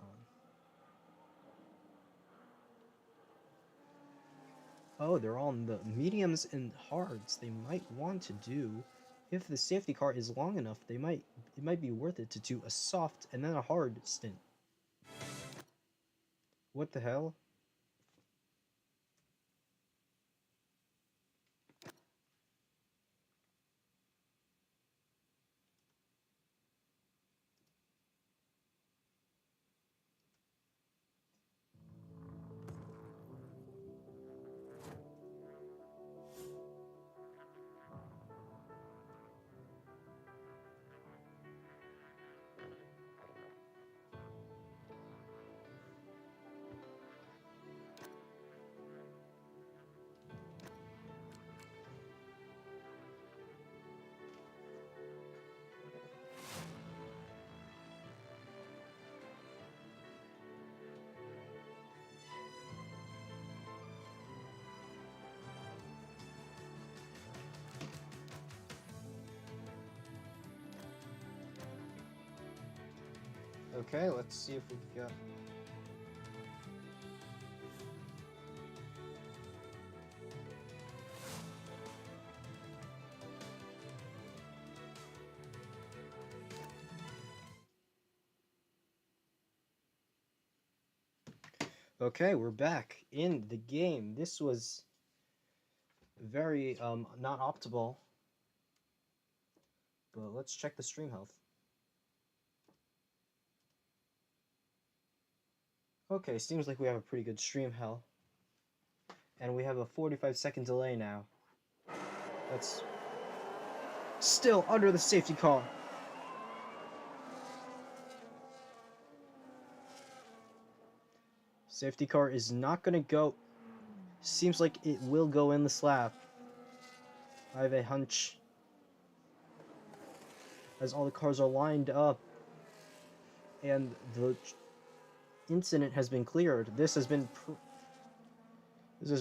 Oh, they're on the mediums and hards. They might want to do, if the safety car is long enough, it might be worth it to do a soft and then a hard stint. What the hell? Okay, let's see if we got... Okay, we're back in the game. This was very not optimal. But let's check the stream health. Okay, seems like we have a pretty good stream health. And we have a 45-second delay now. That's still under the safety car. Safety car is not going to go. Seems like it will go in the slab. I have a hunch. As all the cars are lined up. And the incident has been cleared. This has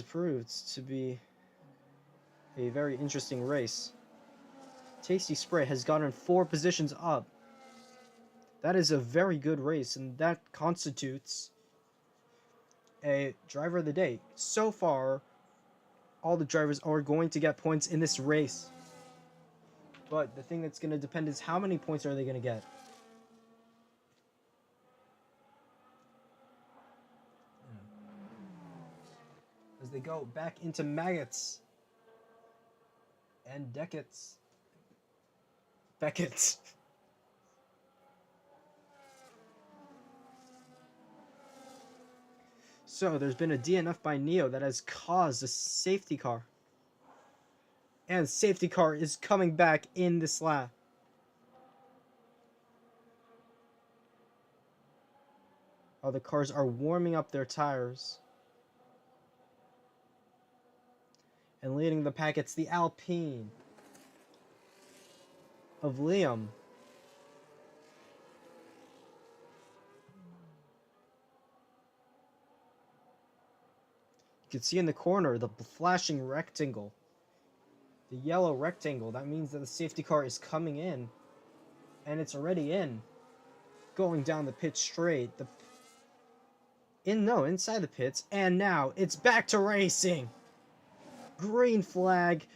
proved to be a very interesting race. Tasty Spray has gotten 4 positions up. That is a very good race, and that constitutes a driver of the day. So far, all the drivers are going to get points in this race. But the thing that's going to depend is how many points are they going to get. As they go back into maggots and decades. Beckett's. So there's been a DNF by Neo that has caused a safety car. And safety car is coming back in this lap. Oh, the cars are warming up their tires. And leading the pack, it's the Alpine of Liam. You can see in the corner the flashing rectangle. The yellow rectangle. That means that the safety car is coming in. And it's already in. Going down the pit straight. Inside the pits. And now it's back to racing. Green flag.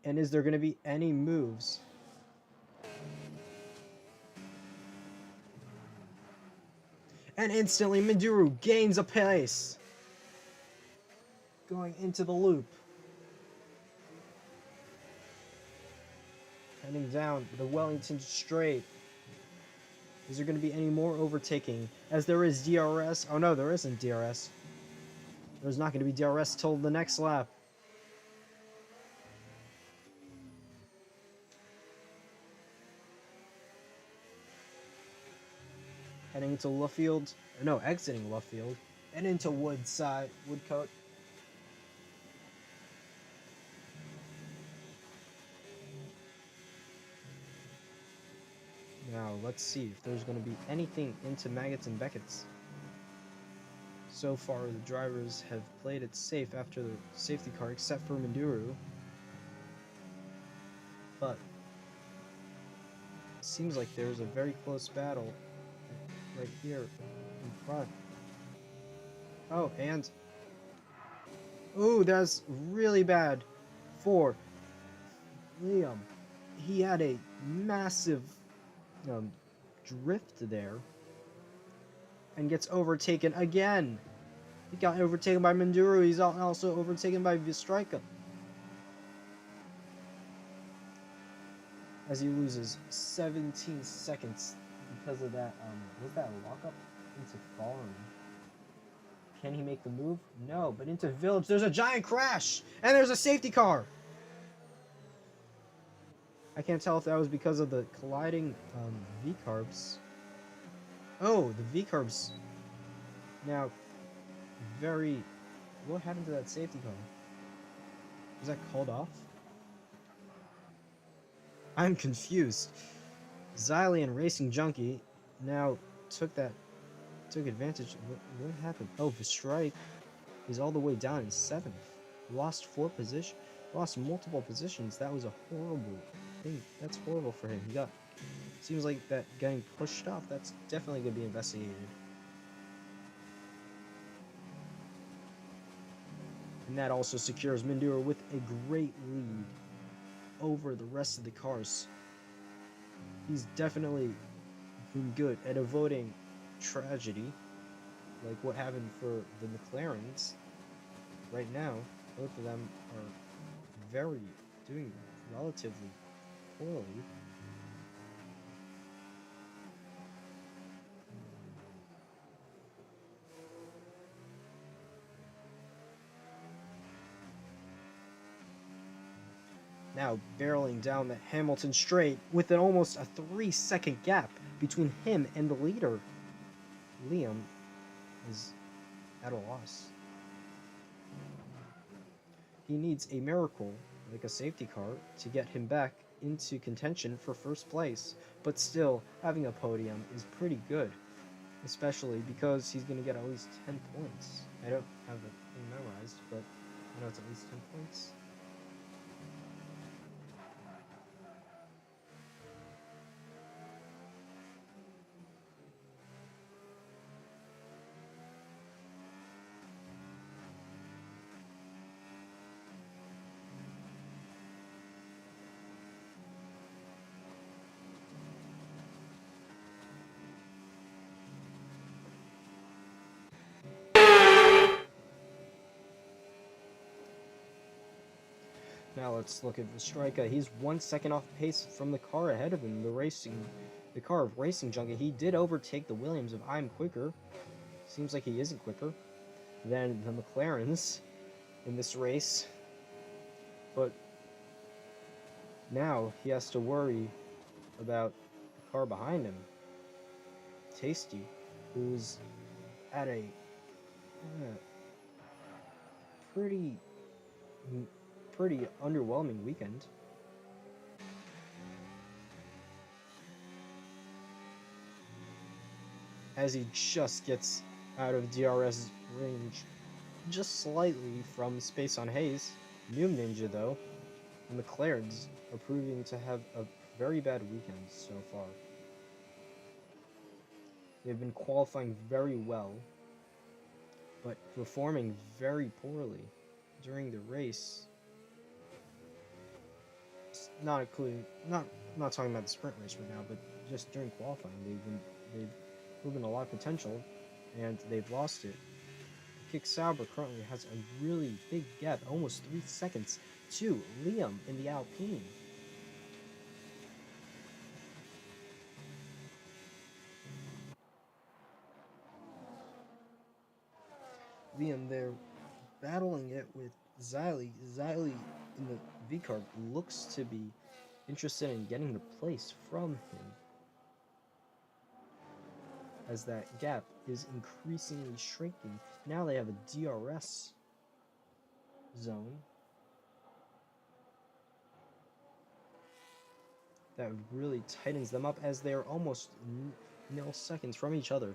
And is there going to be any moves? And instantly Minduru gains a pace. Going into the loop. Heading down the Wellington straight. Is there going to be any more overtaking? As there is DRS. Oh no, there isn't DRS. There's not going to be DRS till the next lap. Heading into Luffield. Or no, exiting Luffield. And into Woodcote. Now, let's see if there's going to be anything into Maggots and Beckett's. So far, the drivers have played it safe after the safety car, except for Minduru. But it seems like there's a very close battle right here in front. Oh, and... ooh, that's really bad for Liam. He had a massive drift there and gets overtaken again. He got overtaken by Minduru. He's also overtaken by Vistrika as he loses 17 seconds because of that was that a lockup into Farm? Can he make the move? No, but into Village there's a giant crash and there's a safety car. I can't tell if that was because of the colliding V-carbs. Oh, the V-carbs. Now, what happened to that safety car? Was that called off? I'm confused. Xylian Racing Junkie now took advantage. What happened? Oh, Strike is all the way down in 7th. Lost lost multiple positions. That was a horrible thing. That's horrible for him. Seems like that getting pushed off, that's definitely going to be investigated. And that also secures Mindura with a great lead over the rest of the cars. He's definitely been good at avoiding tragedy, like what happened for the McLarens. Right now, both of them are doing relatively poorly. Now barreling down the Hamilton straight with almost a 3-second gap between him and the leader. Liam is at a loss. He needs a miracle, like a safety car, to get him back into contention for first place. But still, having a podium is pretty good, especially because he's going to get at least 10 points. I don't have it memorized, but I know it's at least 10 points. Now let's look at Striker. He's 1 second off pace from the car ahead of him. The car of Racing Junkie. He did overtake the Williams of I'm quicker. Seems like he isn't quicker than the McLarens in this race. But now he has to worry about the car behind him. Tasty, who's at a pretty underwhelming weekend. As he just gets out of DRS range just slightly from Space on Haze. New Ninja, though, the McLarens are proving to have a very bad weekend so far. They've been qualifying very well, but performing very poorly during the race. Not talking about the sprint race right now, but just during qualifying, they've proven a lot of potential, and they've lost it. Kick Sauber currently has a really big gap, almost 3 seconds, to Liam in the Alpine. Liam there battling it with Xylee. Xylee in the V-Carb looks to be interested in getting the place from him, as that gap is increasingly shrinking. Now they have a DRS zone that really tightens them up, as they're almost nil seconds from each other.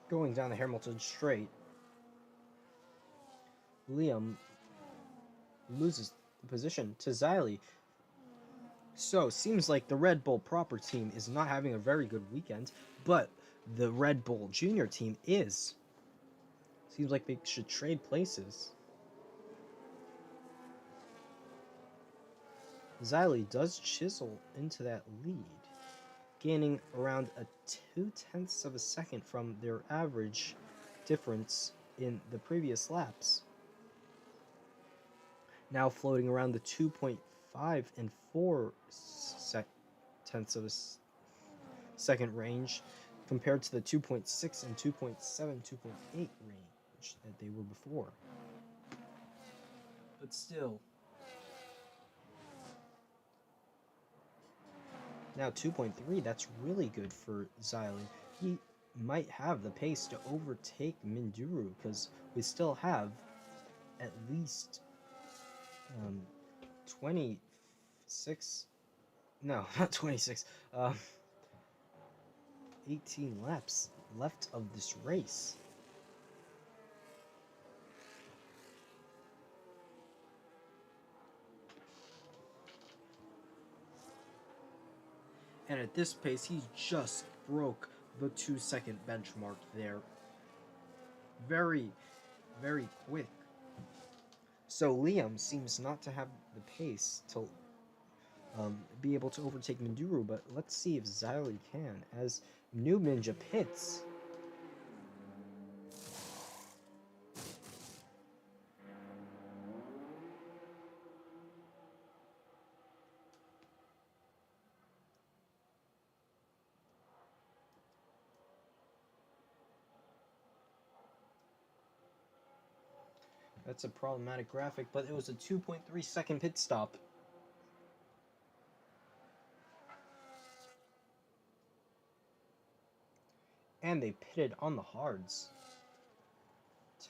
Going down the Hamilton straight, Liam loses the position to Xylee. So, seems like the Red Bull proper team is not having a very good weekend, but the Red Bull junior team is. Seems like they should trade places. Xylee does chisel into that lead, gaining around a 0.2 of a second from their average difference in the previous laps. Now floating around the 2.5 and 4 tenths of a second range, compared to the 2.6 and 2.7, 2.8 range that they were before. But still, now 2.3, that's really good for Xylee. He might have the pace to overtake Minduru, because we still have at least 26, no, not 26, 18 laps left of this race. And at this pace, he just broke the 2-second benchmark there. Very, very quick. So Liam seems not to have the pace to be able to overtake Minduru, but let's see if Xylee can, as New Ninja pits. That's a problematic graphic, but it was a 2.3 second pit stop. And they pitted on the hards.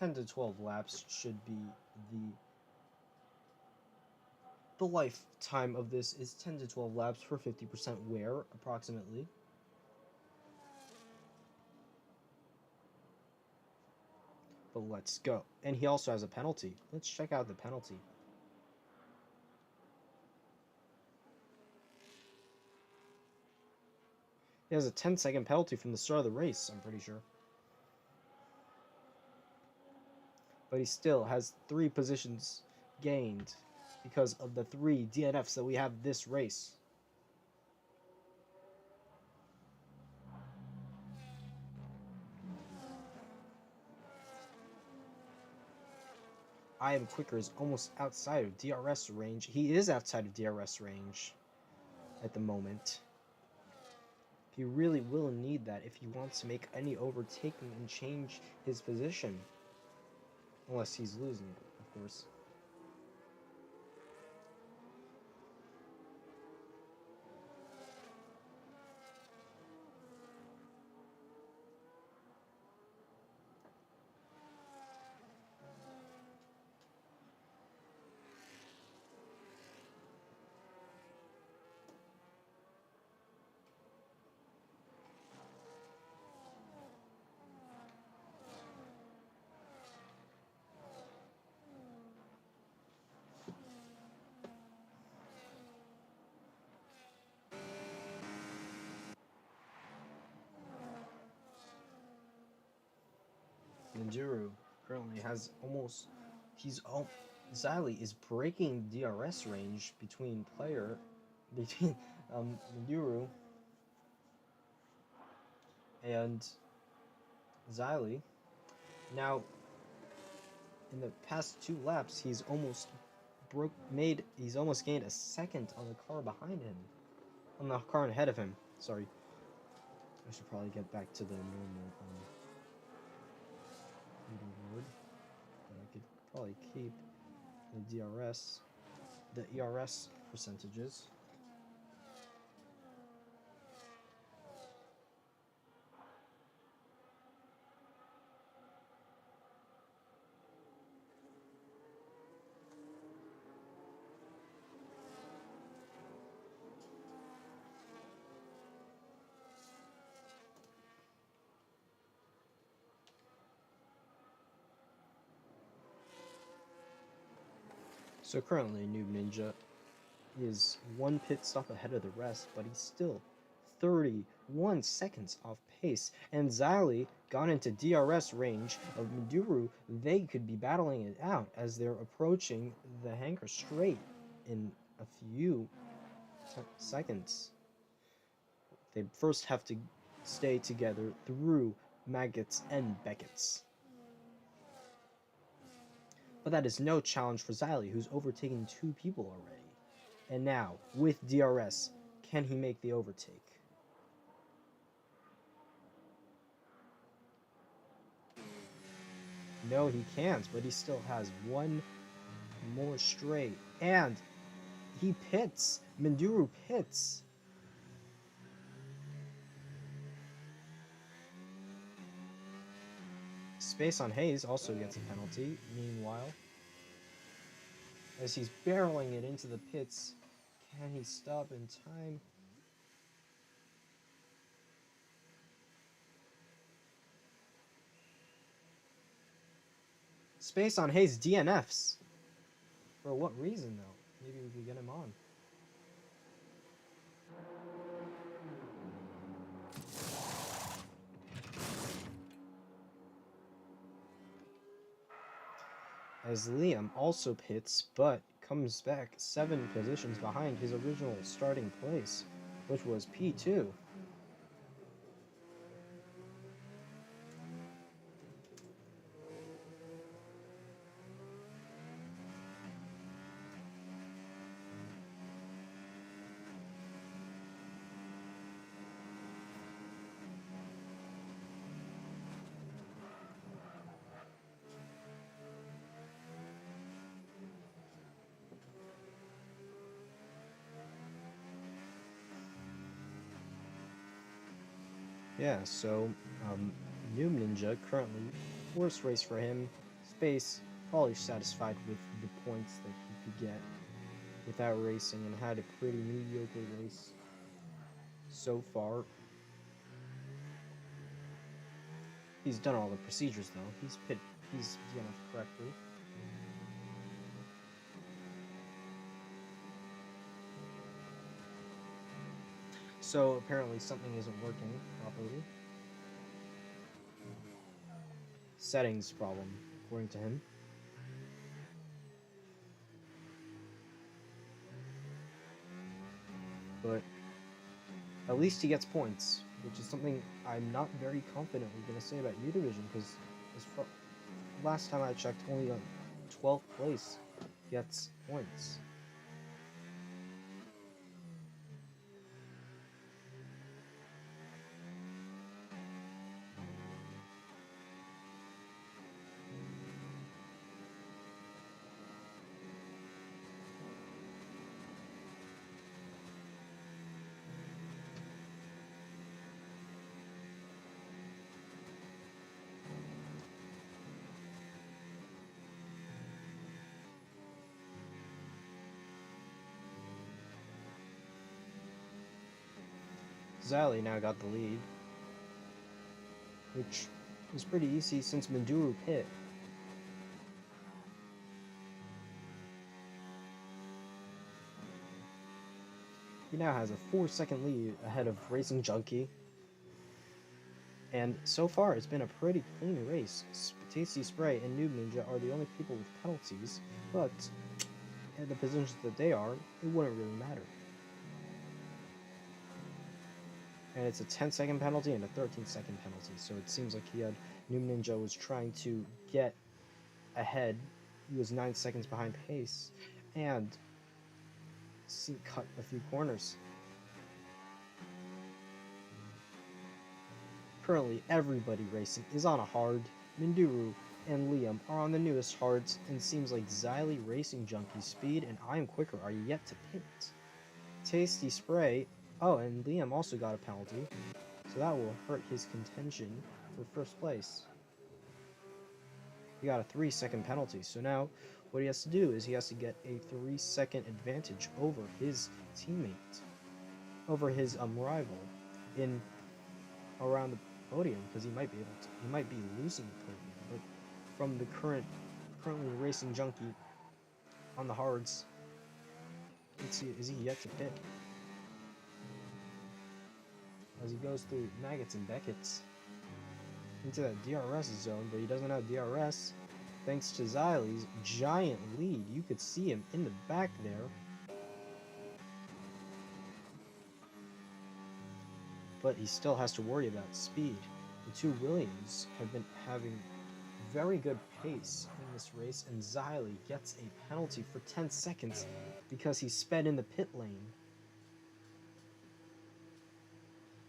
10 to 12 laps should be the lifetime of this is 10 to 12 laps for 50% wear, approximately. But let's go. And he also has a penalty. Let's check out the penalty. He has a 10-second penalty from the start of the race, I'm pretty sure. But he still has 3 positions gained because of the 3 DNFs that we have this race. I Am Quicker is almost outside of DRS range. He is outside of DRS range at the moment. He really will need that if he wants to make any overtaking and change his position. Unless he's losing it, of course. Manduru currently has almost... Xylee is breaking DRS range between Manduru and Xylee. Now, in the past 2 laps, he's almost gained a second on the car behind him. On the car ahead of him. Sorry. I should probably get back to the normal leaderboard. But I could probably keep the ERS percentages. So currently, Noob Ninja is 1 pit stop ahead of the rest, but he's still 31 seconds off pace. And Xylee got into DRS range of Manduru. They could be battling it out as they're approaching the hangar straight in a few seconds. They first have to stay together through Maggots and Beckett's. But that is no challenge for Xylee, who's overtaken 2 people already. And now, with DRS, can he make the overtake? No, he can't, but he still has 1 more straight. And he pits. Manduru pits. Space on Hayes also gets a penalty, meanwhile. As he's barreling it into the pits, can he stop in time? Space on Hayes DNFs. For what reason, though? Maybe we could get him on. As Liam also pits, but comes back 7 positions behind his original starting place, which was P2. Yeah, so, Noob Ninja currently, worst race for him. Space, probably satisfied with the points that he could get without racing and had a pretty mediocre race so far. He's done all the procedures though. He's DNF correctly. So apparently something isn't working properly. Settings problem, according to him. But at least he gets points, which is something I'm not very confidently going to say about Univision, because last time I checked, only 12th place gets points. Zali now got the lead, which was pretty easy since Manduru pit. He now has a 4-second lead ahead of Racing Junkie. And so far, it's been a pretty clean race. Tasty Spray and Noob Ninja are the only people with penalties, but in the positions that they are, it wouldn't really matter. And it's a 10-second penalty and a 13-second penalty, so it seems like Noob Ninja was trying to get ahead. He was 9 seconds behind pace, and cut a few corners. Currently, everybody racing is on a hard. Minduru and Liam are on the newest hards, and seems like Xylee Racing Junkie Speed and I Am Quicker are yet to pit. Tasty Spray, oh, and Liam also got a penalty, so that will hurt his contention for first place. He got a 3-second penalty, so now what he has to do is he has to get a 3-second advantage over his teammate, over his rival in around the podium, because he might be losing the podium. But from the currently Racing Junkie on the hards, let's see, is he yet to pit? As he goes through Maggots and Beckett's into that DRS zone, but he doesn't have DRS thanks to Xylee's giant lead. You could see him in the back there, but he still has to worry about speed. The two Williams have been having very good pace in this race, and Xylee gets a penalty for 10 seconds because he sped in the pit lane.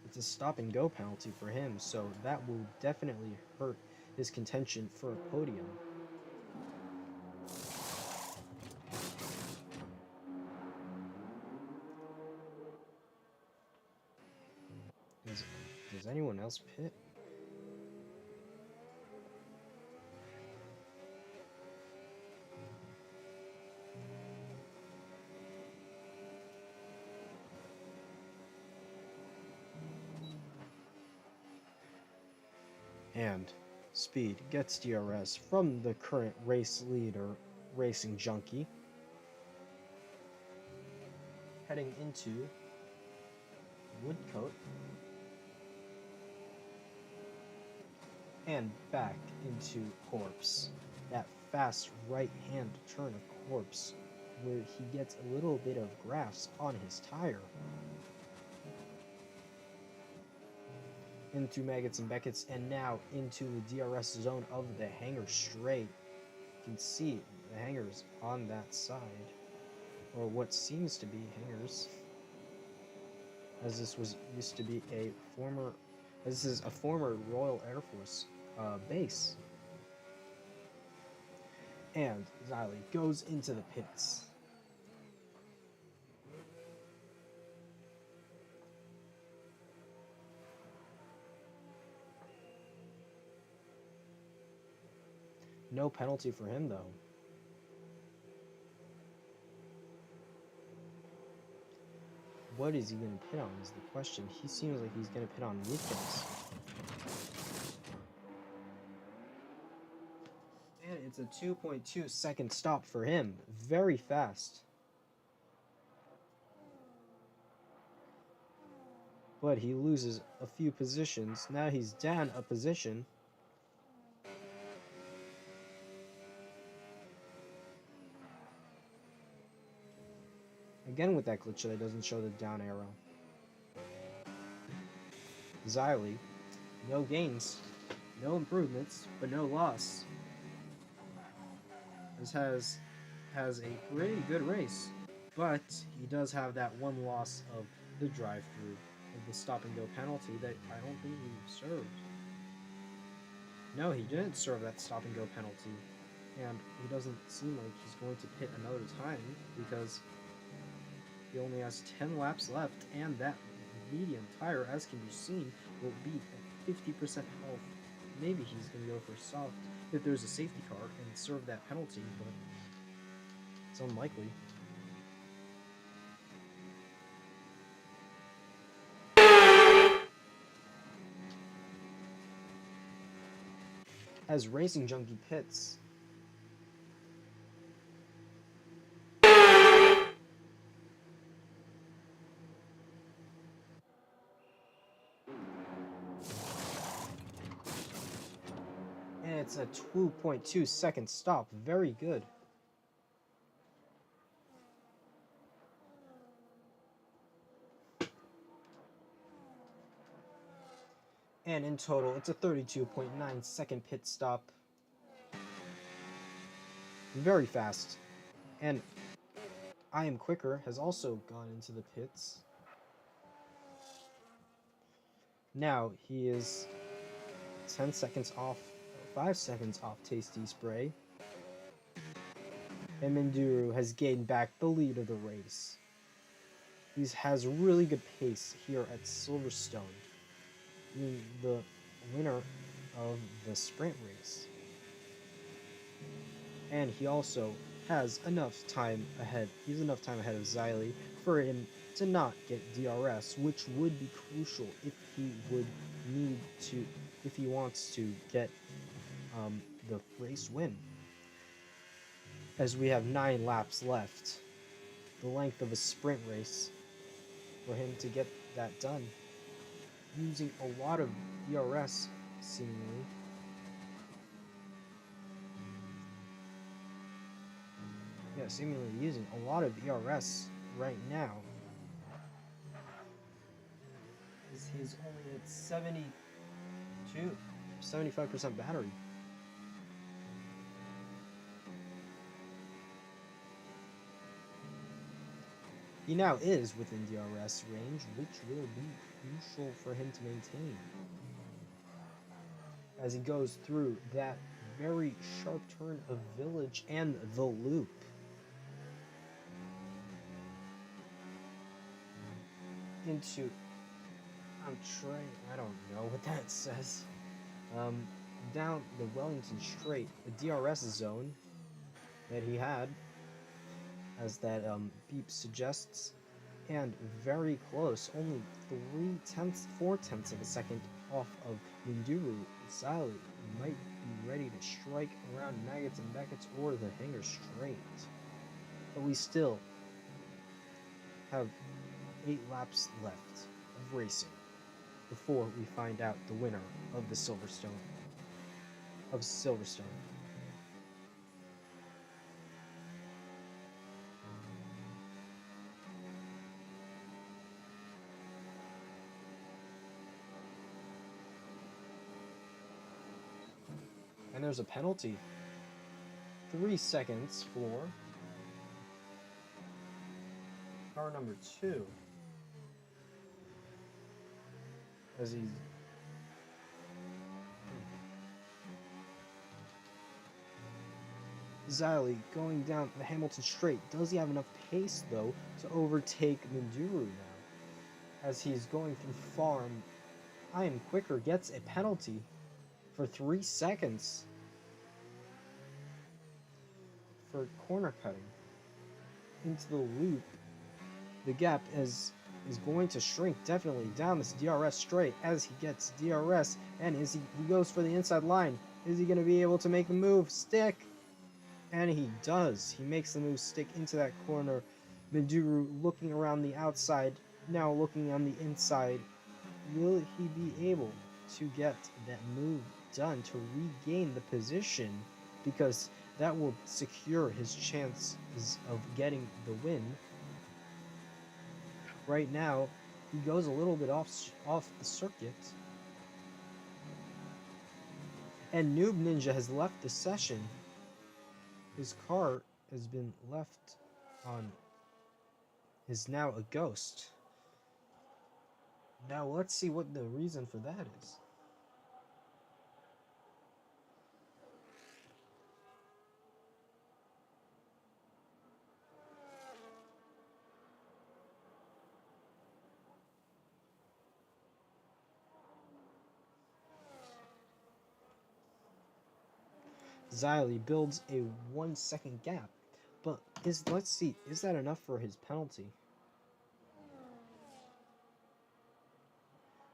It's a stop and go penalty for him, so that will definitely hurt his contention for a podium. Does anyone else pit? And Speed gets DRS from the current race leader, Racing Junkie, heading into Woodcote and back into Corpse. That fast right-hand turn of Corpse, where he gets a little bit of grass on his tire. Into Maggots and Beckett's, and now into the DRS zone of the hangar straight. You can see the hangars on that side, or what seems to be hangars, as this used to be a former, this is a former Royal Air Force base. And Xylee goes into the pits. No penalty for him, though. What is he going to pit on is the question. He seems like he's going to pit on weekends. And it's a 2.2 second stop for him. Very fast. But he loses a few positions. Now he's down a position. Again with that glitch that doesn't show the down arrow. Xylee, no gains, no improvements, but no loss. has a pretty good race, but he does have that one loss of the drive-through of the stop-and-go penalty that I don't think he served. No, he didn't serve that stop-and-go penalty, and he doesn't seem like he's going to pit another time because he only has 10 laps left, and that medium tire, as can be seen, will be at 50% health. Maybe he's going to go for soft if there's a safety car and serve that penalty, but it's unlikely. As Racing Junkie pits, and it's a 2.2 second stop. Very good. And in total, it's a 32.9 second pit stop. Very fast. And I Am Quicker has also gone into the pits. Now he is 10 seconds off, 5 seconds off Tasty Spray. And Minduru has gained back the lead of the race. He has really good pace here at Silverstone, being the winner of the sprint race. And he also has enough time ahead. He's enough time ahead of Xylee for him to not get DRS, which would be crucial if he would need to, if he wants to get the race win. As we have 9 laps left, the length of a sprint race, for him to get that done, using a lot of DRS, seemingly. Yeah, seemingly using a lot of ERS right now. He's only at 75% battery. He now is within DRS range, which will be crucial for him to maintain as he goes through that very sharp turn of Village and the Loop. Into I don't know what that says. Down the Wellington Straight, the DRS zone that he had, as that beep suggests, and very close, only 4/10 of a second off of Minduru. Xylee might be ready to strike around Maggots and Beckett's or the Hanger Straight. But we still have 8 laps left of racing before we find out the winner of the Silverstone. And there's a penalty. 3 seconds for car number 2. As he's Xylee going down the Hamilton Straight. Does he have enough pace, though, to overtake Minduru now? As he's going through Farm, I Am Quicker gets a penalty for 3 seconds for corner cutting into the loop. The gap is going to shrink definitely down this DRS straight as he gets DRS, and he goes for the inside line. Is he going to be able to make the move stick? And he does. He makes the move stick into that corner. Minduru looking around the outside, now looking on the inside. Will he be able to get that move done to regain the position? Because that will secure his chances of getting the win. Right now, he goes a little bit off the circuit. And Noob Ninja has left the session. His car has been left on, is now a ghost. Now let's see what the reason for that is. Xylee builds a 1 second gap, but let's see, is that enough for his penalty?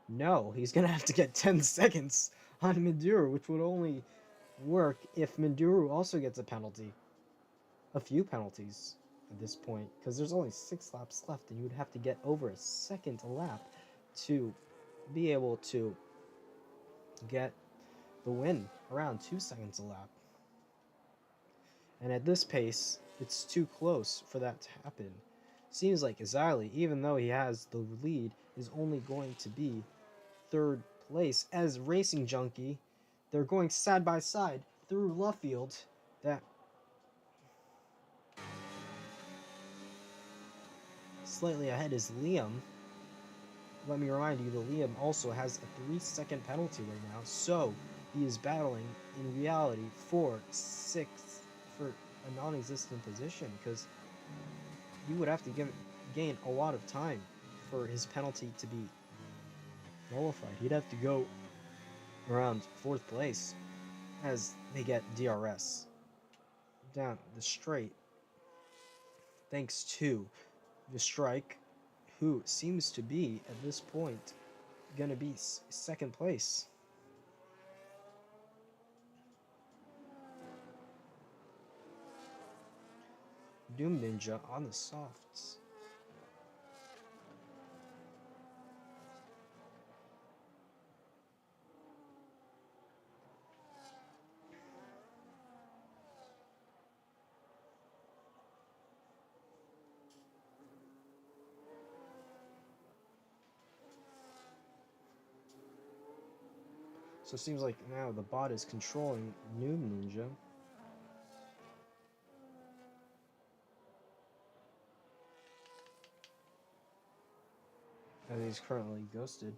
No, he's gonna have to get 10 seconds on Minduru, which would only work if Minduru also gets a penalty. A few penalties at this point, because there's only 6 laps left, and you would have to get over a second a lap to be able to get the win, around 2 seconds a lap. And at this pace, it's too close for that to happen. Seems like Xylee, even though he has the lead, is only going to be 3rd place. As Racing Junkie, they're going side by side through Luffield. That slightly ahead is Liam. Let me remind you that Liam also has a 3-second penalty right now, so he is battling in reality for 6th, for a non-existent position, because he would have to gain a lot of time for his penalty to be nullified. He'd have to go around 4th place as they get DRS down the straight, thanks to the strike, who seems to be at this point gonna be 2nd place. Doom Ninja on the softs. So it seems like now the bot is controlling Noob Ninja. As he's currently ghosted.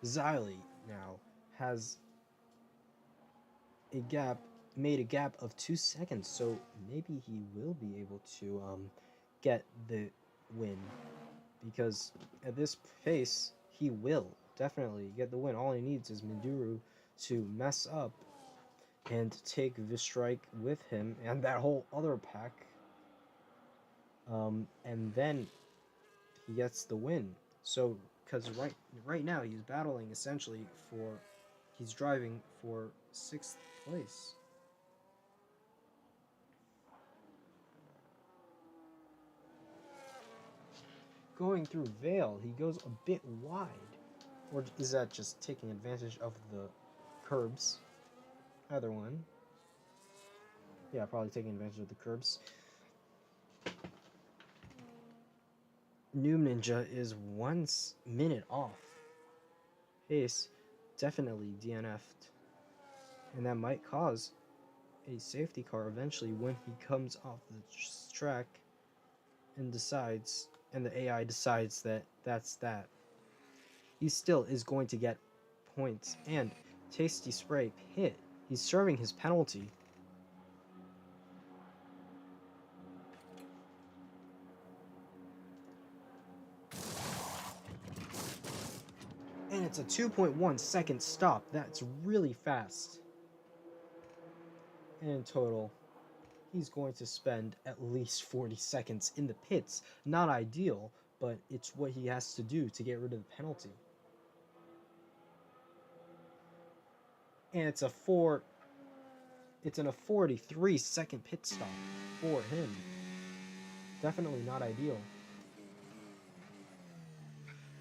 Xylee now has made a gap of 2 seconds, so maybe he will be able to get the win, because at this pace he will definitely get the win. All he needs is Minduru to mess up and take the strike with him and that whole other pack, and then he gets the win. So because right now he's battling essentially for, he's driving for 6th place. Going through Vale, he goes a bit wide. Or is that just taking advantage of the curbs? Either one. Yeah, probably taking advantage of the curbs. Noob Ninja is 1 minute off. Pace definitely DNF'd. And that might cause a safety car eventually when he comes off the track and the AI decides that that's that. He still is going to get points, and Tasty Spray hit. He's serving his penalty. And it's a 2.1 second stop. That's really fast. And in total, he's going to spend at least 40 seconds in the pits. Not ideal, but it's what he has to do to get rid of the penalty. And it's in a 43 second pit stop for him. Definitely not ideal.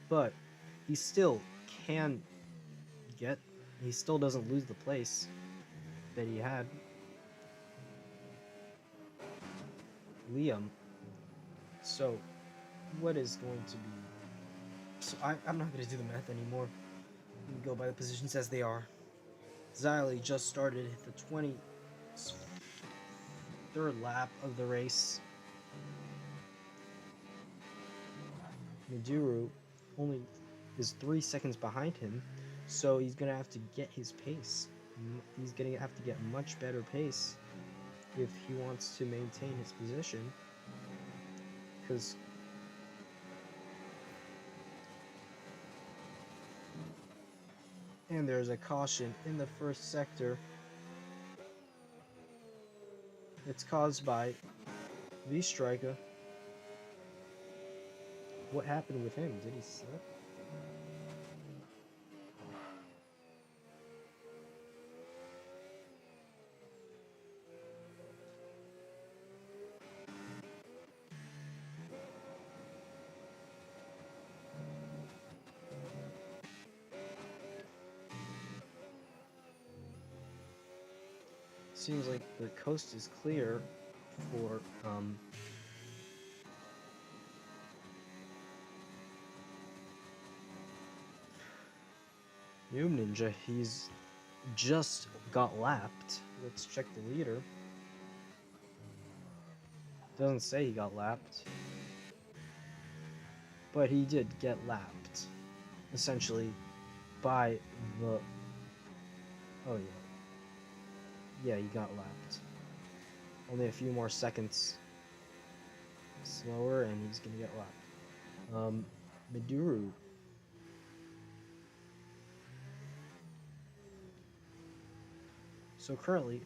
But he still he still doesn't lose the place that he had. Liam. So, what is going to be... So I'm not going to do the math anymore. We go by the positions as they are. Xylee just started the 23rd lap of the race. Maduru only is 3 seconds behind him, so he's gonna have to get his pace. He's gonna have to get much better pace if he wants to maintain his position, because and there's a caution in the first sector. It's caused by V-Striker. What happened with him? Did he slip? Seems like the coast is clear for Noob Ninja. He's just got lapped. Let's check the leader. Doesn't say he got lapped, but he did get lapped, essentially, by the... Oh yeah. Yeah, he got lapped. Only a few more seconds slower and he's gonna get lapped. Maduru. So currently,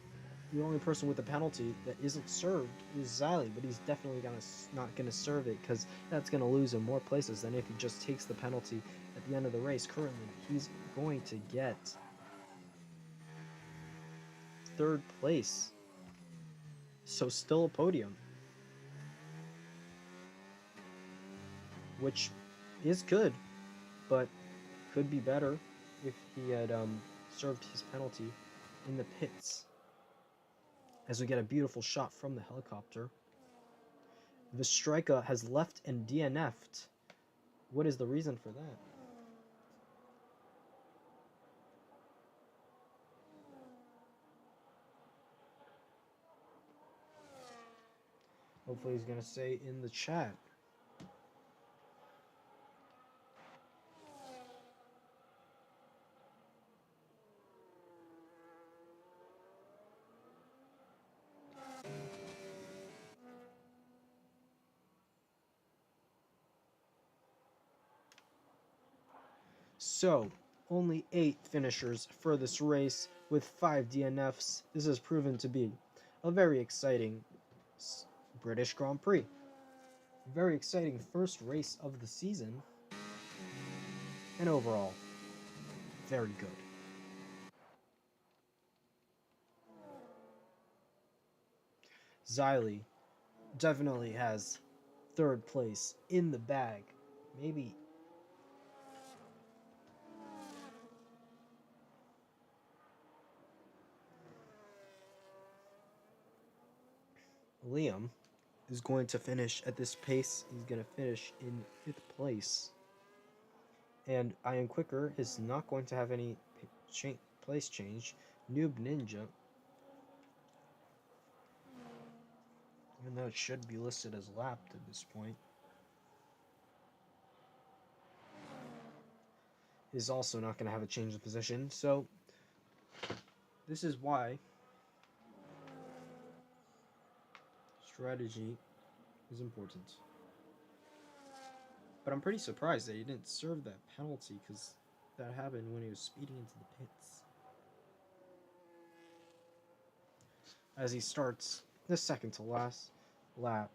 the only person with a penalty that isn't served is Xylee, but he's definitely not gonna serve it, because that's gonna lose him more places than if he just takes the penalty at the end of the race. Currently, he's going to get 3rd place, so still a podium, which is good, but could be better if he had served his penalty in the pits. As we get a beautiful shot from the helicopter, the striker has left and DNF'd. What is the reason for that? Hopefully he's gonna say in the chat. So, only 8 finishers for this race with 5 DNFs. This has proven to be a very exciting British Grand Prix. Very exciting first race of the season. And overall, very good. Xylee definitely has 3rd place in the bag. Maybe Liam is going to finish at this pace. He's going to finish in 5th place. And I Am Quicker is not going to have any place change. Noob Ninja, even though it should be listed as lapped at this point, is also not going to have a change of position. So this is why strategy is important. But I'm pretty surprised that he didn't serve that penalty, because that happened when he was speeding into the pits. As he starts the second to last lap.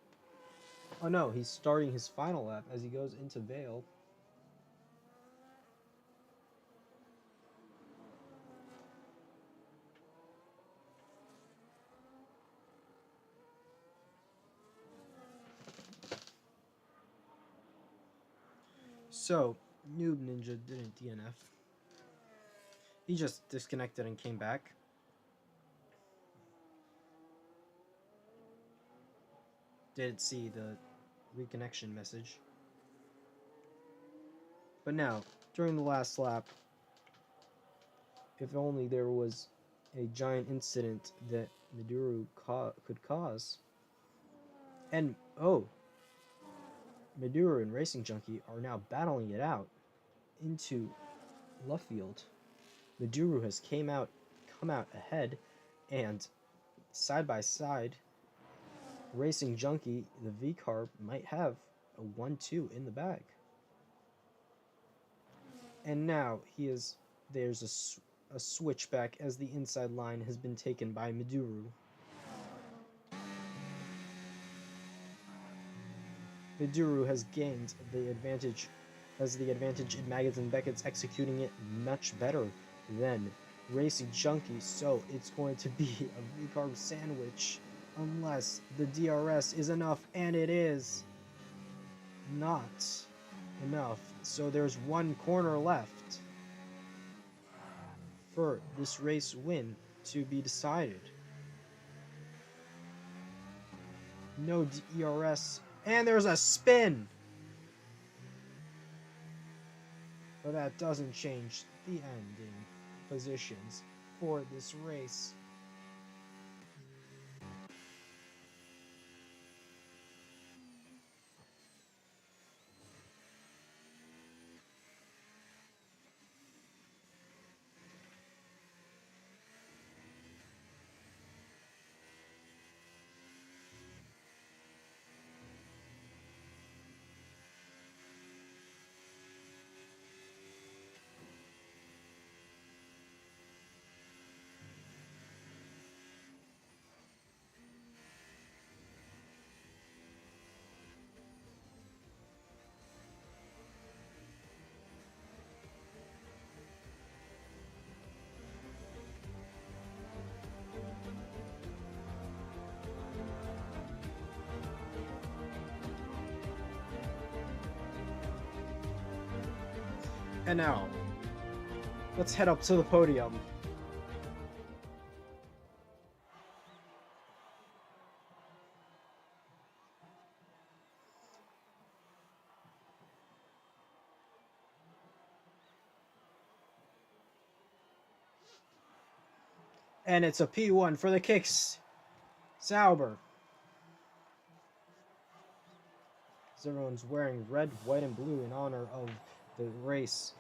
Oh no, he's starting his final lap as he goes into Vale. So, Noob Ninja didn't DNF. He just disconnected and came back. Didn't see the reconnection message. But now, during the last lap, If only there was a giant incident that Miduru could cause. And, oh, Miduru and Racing Junkie are now battling it out into left field. Miduru has come out ahead, and side by side, Racing Junkie, the V-Carb, might have a 1-2 in the bag. And now there's a switchback as the inside line has been taken by Miduru. Miduru has gained the advantage in Maggots, Beckett's executing it much better than Racing Junkie, so it's going to be a V-Carb sandwich unless the DRS is enough, and it is not enough. So there's one corner left for this race win to be decided. No DRS, and there's a spin! But that doesn't change the ending positions for this race. And now, let's head up to the podium. And it's a P1 for the kicks. Sauber. As everyone's wearing red, white, and blue in honor of the race.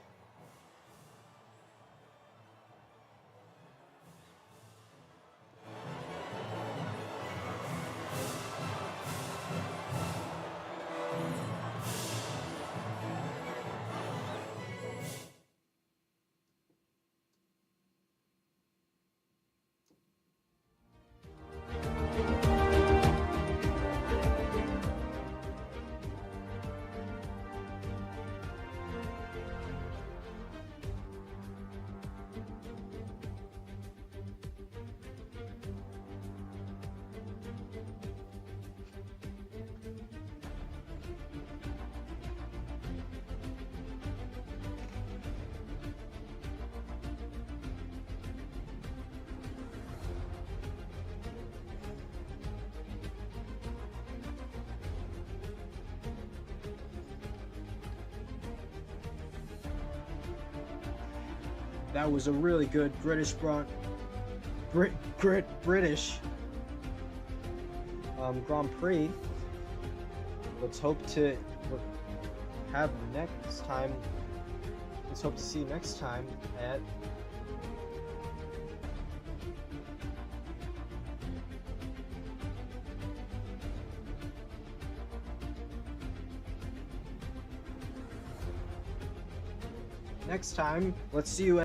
That was a really good British Grand Prix. Let's hope to have next time. Let's hope to see you next time at let's see you at